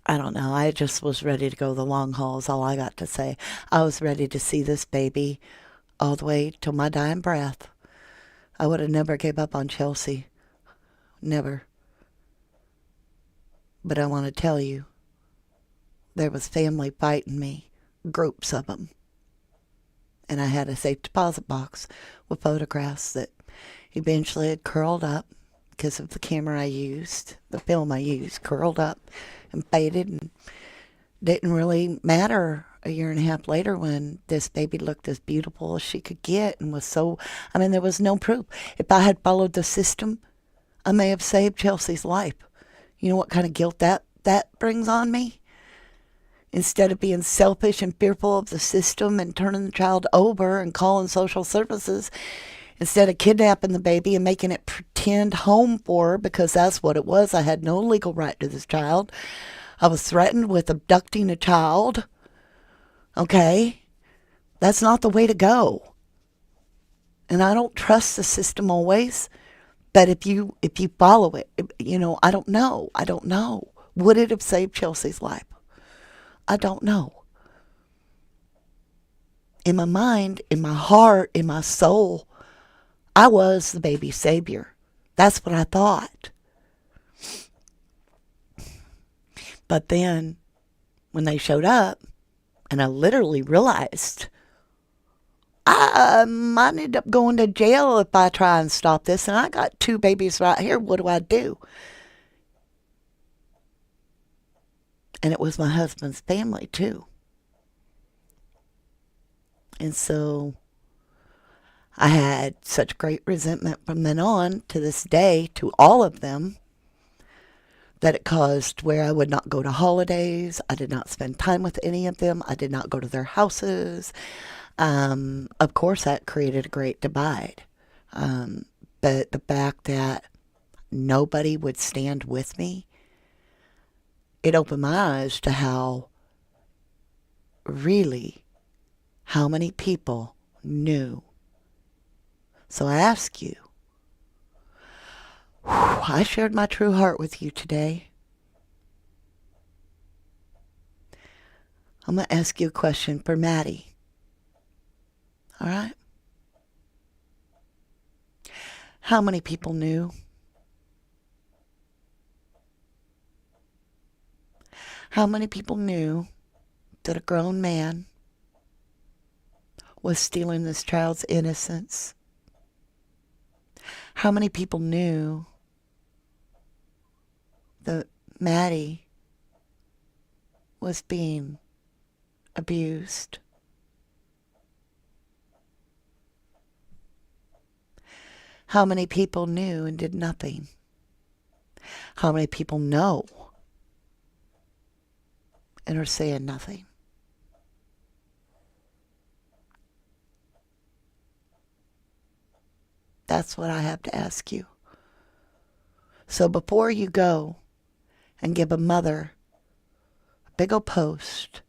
I don't know. I just was ready to go the long haul, is all I got to say. I was ready to see this baby all the way till my dying breath. I would have never gave up on Chelsea. Never. But I want to tell you, there was family fighting me. Groups of them. And I had a safe deposit box with photographs that eventually had curled up because of the camera I used, the film I used, curled up and faded, and didn't really matter a year and a half later when this baby looked as beautiful as she could get and was so, I mean, there was no proof. If I had followed the system, I may have saved Chelsea's life. You know what kind of guilt that brings on me? Instead of being selfish and fearful of the system and turning the child over and calling social services, instead of kidnapping the baby and making it pretend home for her, because that's what it was. I had no legal right to this child. I was threatened with abducting a child. Okay? That's not the way to go. And I don't trust the system always, but if you follow it, I don't know. I don't know. Would it have saved Chelsea's life? I don't know. In my mind, in my heart, in my soul, I was the baby savior. That's what I thought. But then, when they showed up, and I literally realized I might end up going to jail if I try and stop this, and I got 2 babies right here. What do I do? And it was my husband's family, too. And so I had such great resentment from then on to this day to all of them that it caused where I would not go to holidays. I did not spend time with any of them. I did not go to their houses. Of course, that created a great divide. But the fact that nobody would stand with me, it opened my eyes to how many people knew. So I ask you, I shared my true heart with you today. I'm going to ask you a question for Maddie. All right? How many people knew? How many people knew that a grown man was stealing this child's innocence? How many people knew that Maddie was being abused? How many people knew and did nothing? How many people know and are saying nothing? That's what I have to ask you. So before you go and give a mother a big old post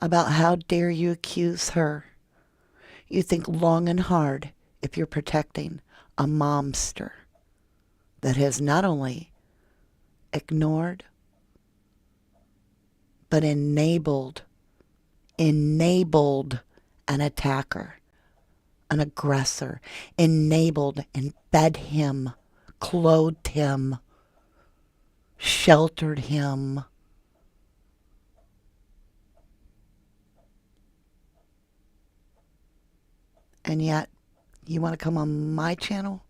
about how dare you accuse her, you think long and hard if you're protecting a momster that has not only ignored but enabled an attacker, an aggressor, enabled and fed him, clothed him, sheltered him. And yet, you want to come on my channel?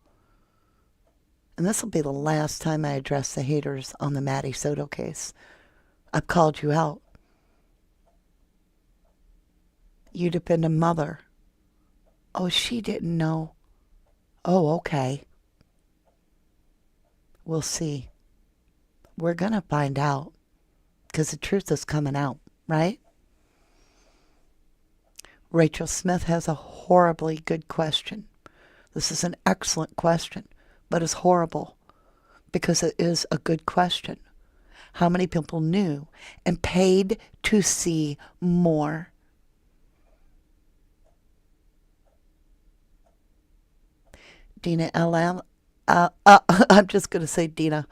And this will be the last time I address the haters on the Maddie Soto case. I've called you out. You defend a mother. Oh, she didn't know. Oh, okay. We'll see. We're going to find out. Because the truth is coming out, right? Rachel Smith has a horribly good question. This is an excellent question, but it's horrible because it is a good question. How many people knew and paid to see more? Dina LM, I'm just going to say Dina.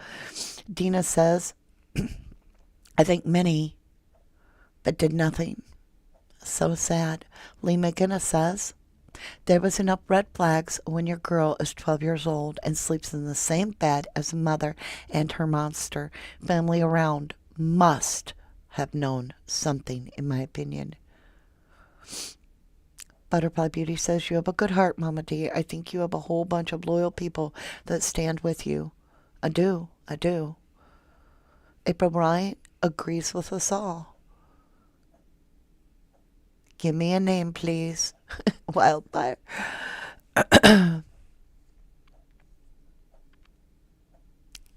Dina says, I think many, but did nothing. So sad. Lee McGinnis says, there was enough red flags when your girl is 12 years old and sleeps in the same bed as mother and her monster. Family around must have known something, in my opinion. Butterfly Beauty says, you have a good heart, Mama D. I think you have a whole bunch of loyal people that stand with you. I do. April Bryant agrees with us all. Give me a name, please. Wildfire.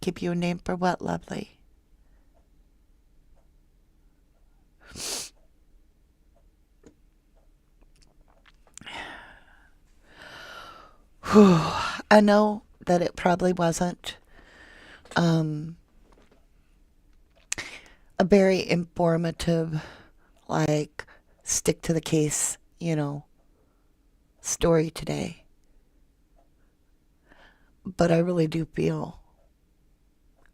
Give you a name for what, lovely? Whew. I know that it probably wasn't a very informative, like, stick to the case, story today. But I really do feel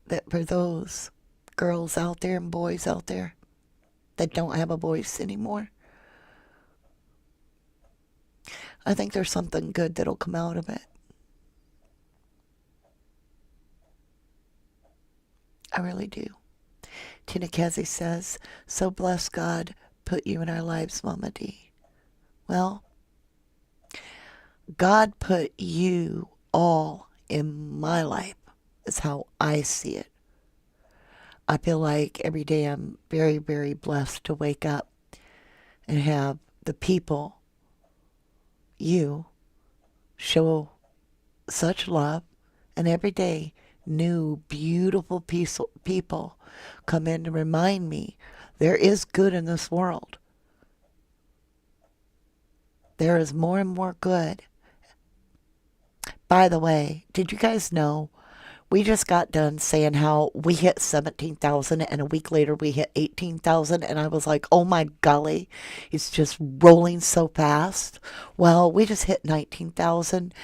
that for those girls out there and boys out there that don't have a voice anymore, I think there's something good that'll come out of it. I really do. Tina Kazi says, so bless God put you in our lives, Mama D. Well, God put you all in my life, is how I see it. I feel like every day I'm very, very blessed to wake up and have the people, you, show such love, and every day new, beautiful people come in to remind me there is good in this world. There is more and more good. By the way, did you guys know we just got done saying how we hit 17,000 and a week later we hit 18,000, and I was like, oh my golly, it's just rolling so fast. Well, we just hit 19,000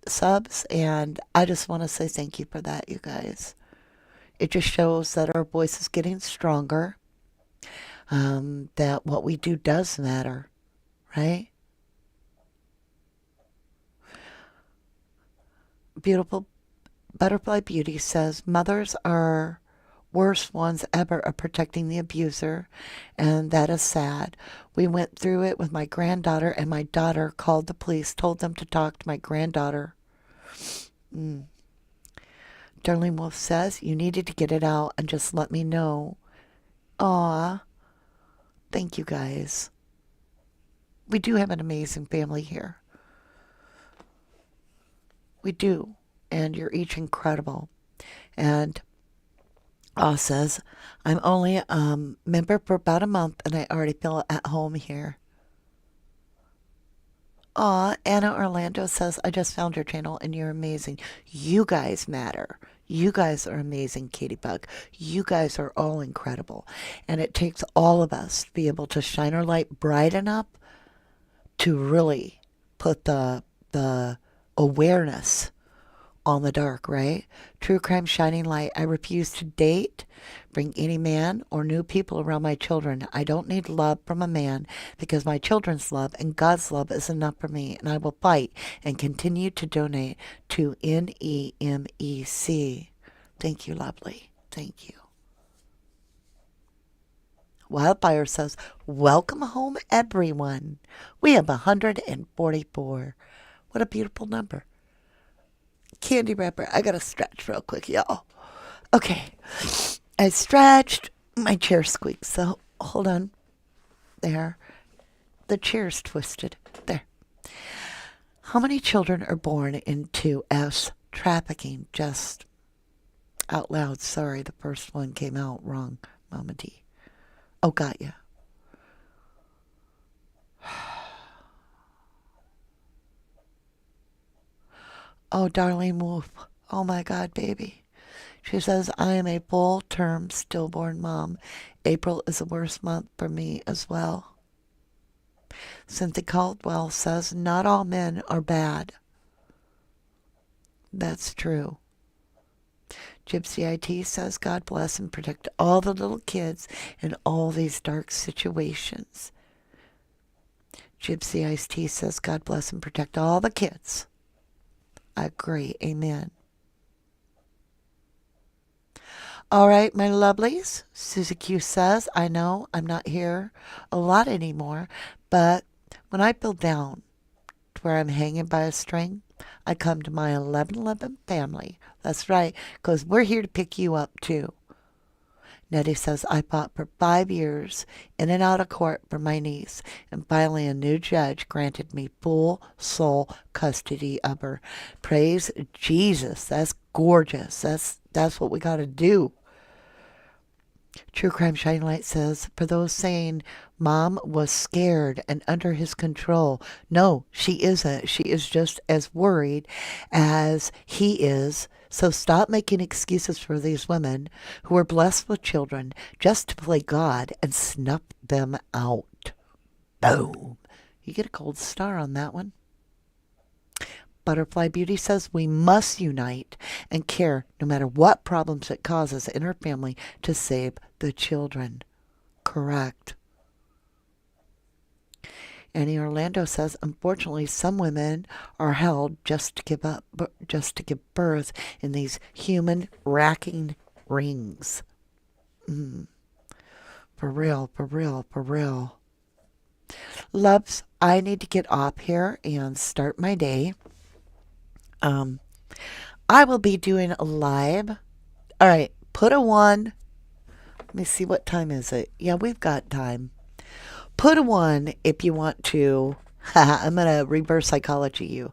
subs, and I just want to say thank you for that, you guys. It just shows that our voice is getting stronger, that what we do does matter, right? Beautiful Butterfly Beauty says, mothers are worst ones ever at protecting the abuser, and that is sad. We went through it with my granddaughter, and my daughter called the police, told them to talk to my granddaughter. Darlene Wolf says, you needed to get it out and just let me know. Aw, thank you guys. We do have an amazing family here. We do. And you're each incredible. And Aw says, I'm only a member for about a month and I already feel at home here. Aw, Anna Orlando says, I just found your channel and you're amazing. You guys matter. You guys are amazing, Katie Bug. You guys are all incredible. And it takes all of us to be able to shine our light bright enough to really put the awareness on the dark, right? True crime shining light. I refuse to date, bring any man or new people around my children. I don't need love from a man because my children's love and God's love is enough for me, and I will fight and continue to donate to NEMEC. Thank you, lovely. Thank you. Wildfire says, welcome home, everyone. We have 144. What a beautiful number. Candy wrapper. I gotta stretch real quick, y'all. Okay. I stretched. My chair squeaks, so hold on. There. The chair's twisted. There. How many children are born into S trafficking? Just out loud. Sorry, the first one came out wrong, Mama D. Oh, got ya. Oh, Darlene Wolf. Oh my God, baby. She says, I am a full-term stillborn mom. April is the worst month for me as well. Cynthia Caldwell says, not all men are bad. That's true. Gypsy IT says, God bless and protect all the little kids in all these dark situations. Gypsy IT says, God bless and protect all the kids. I agree. Amen. All right, my lovelies. Susie Q says, I know I'm not here a lot anymore, but when I feel down to where I'm hanging by a string, I come to my 1111 family. That's right, because we're here to pick you up too. Nettie says, I fought for 5 years in and out of court for my niece, and finally a new judge granted me full sole custody of her. Praise Jesus. That's gorgeous. That's what we got to do. True Crime Shining Light says, for those saying Mom was scared and under his control, no, she isn't. She is just as worried as he is. So stop making excuses for these women who are blessed with children just to play God and snuff them out. Boom. You get a gold star on that one. Butterfly Beauty says we must unite and care no matter what problems it causes in our family to save the children. Correct. Annie Orlando says, unfortunately, some women are held just to give birth in these human racking rings. For real, for real, for real. Loves, I need to get off here and start my day. I will be doing a live. All right, put a 1. Let me see, what time is it? Yeah, we've got time. Put a 1 if you want to. I'm going to reverse psychology you.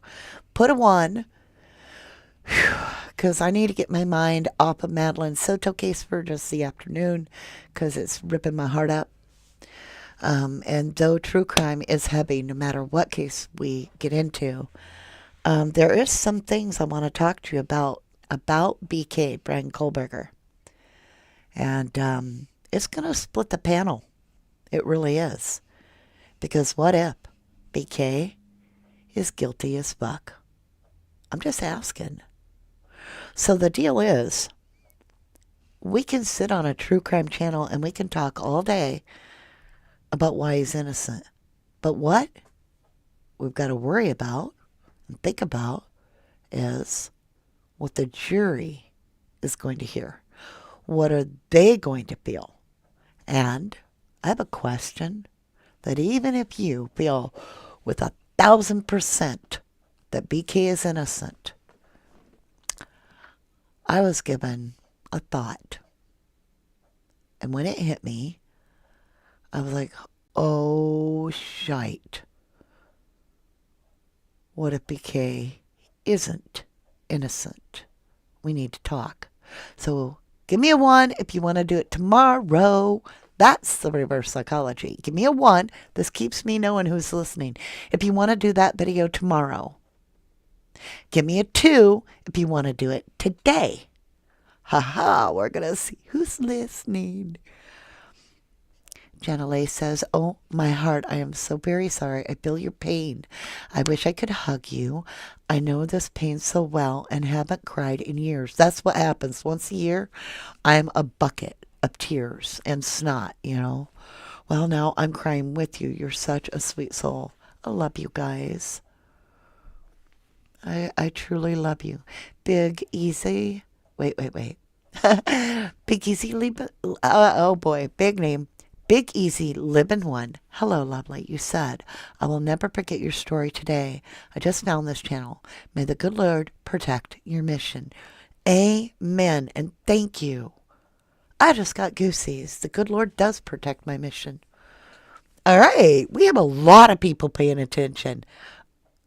Put a 1 because I need to get my mind off of Madeline Soto case for just the afternoon because it's ripping my heart up. And though true crime is heavy, no matter what case we get into, there is some things I want to talk to you about BK, Brian Kohlberger. And it's going to split the panel. It really is. Because what if BK is guilty as fuck? I'm just asking. So the deal is, we can sit on a true crime channel and we can talk all day about why he's innocent. But what we've got to worry about and think about is what the jury is going to hear. What are they going to feel? And I have a question that even if you feel with 1,000% that BK is innocent, I was given a thought. And when it hit me, I was like, oh, shite. What if BK isn't innocent. We need to talk. So give me a 1 if you want to do it tomorrow. That's the reverse psychology. Give me a 1. This keeps me knowing who's listening. If you want to do that video tomorrow. Give me a 2 if you want to do it today. Haha, we're going to see who's listening. Janelle says, oh, my heart, I am so very sorry. I feel your pain. I wish I could hug you. I know this pain so well and haven't cried in years. That's what happens. Once a year, I'm a bucket of tears and snot, you know. Well, now I'm crying with you. You're such a sweet soul. I love you guys. I truly love you. Big Easy. Wait. Big Easy, oh boy, big name. Big Easy Livin' One. Hello, lovely. You said, I will never forget your story today. I just found this channel. May the good Lord protect your mission. Amen. And thank you. I just got goosies. The good Lord does protect my mission. All right. We have a lot of people paying attention.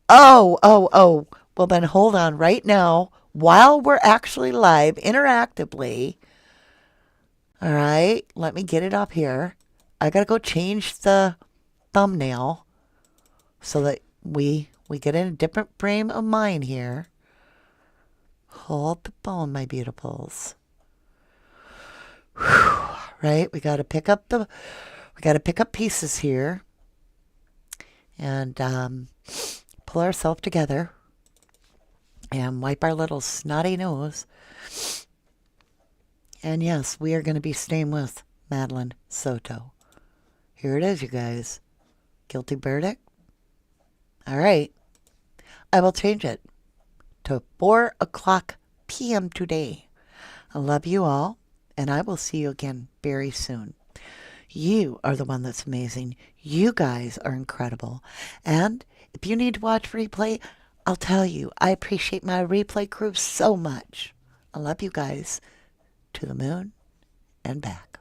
Oh. Well, then hold on right now while we're actually live interactively. All right. Let me get it up here. I got to go change the thumbnail so that we get in a different frame of mind here. Hold the phone, my beautifuls. Whew. Right? We got to pick up pieces here and pull ourselves together and wipe our little snotty nose. And yes, we are going to be staying with Madeline Soto. Here it is, you guys. Guilty verdict. All right. I will change it to 4:00 p.m. today. I love you all, and I will see you again very soon. You are the one that's amazing. You guys are incredible. And if you need to watch replay, I'll tell you, I appreciate my replay crew so much. I love you guys. To the moon and back.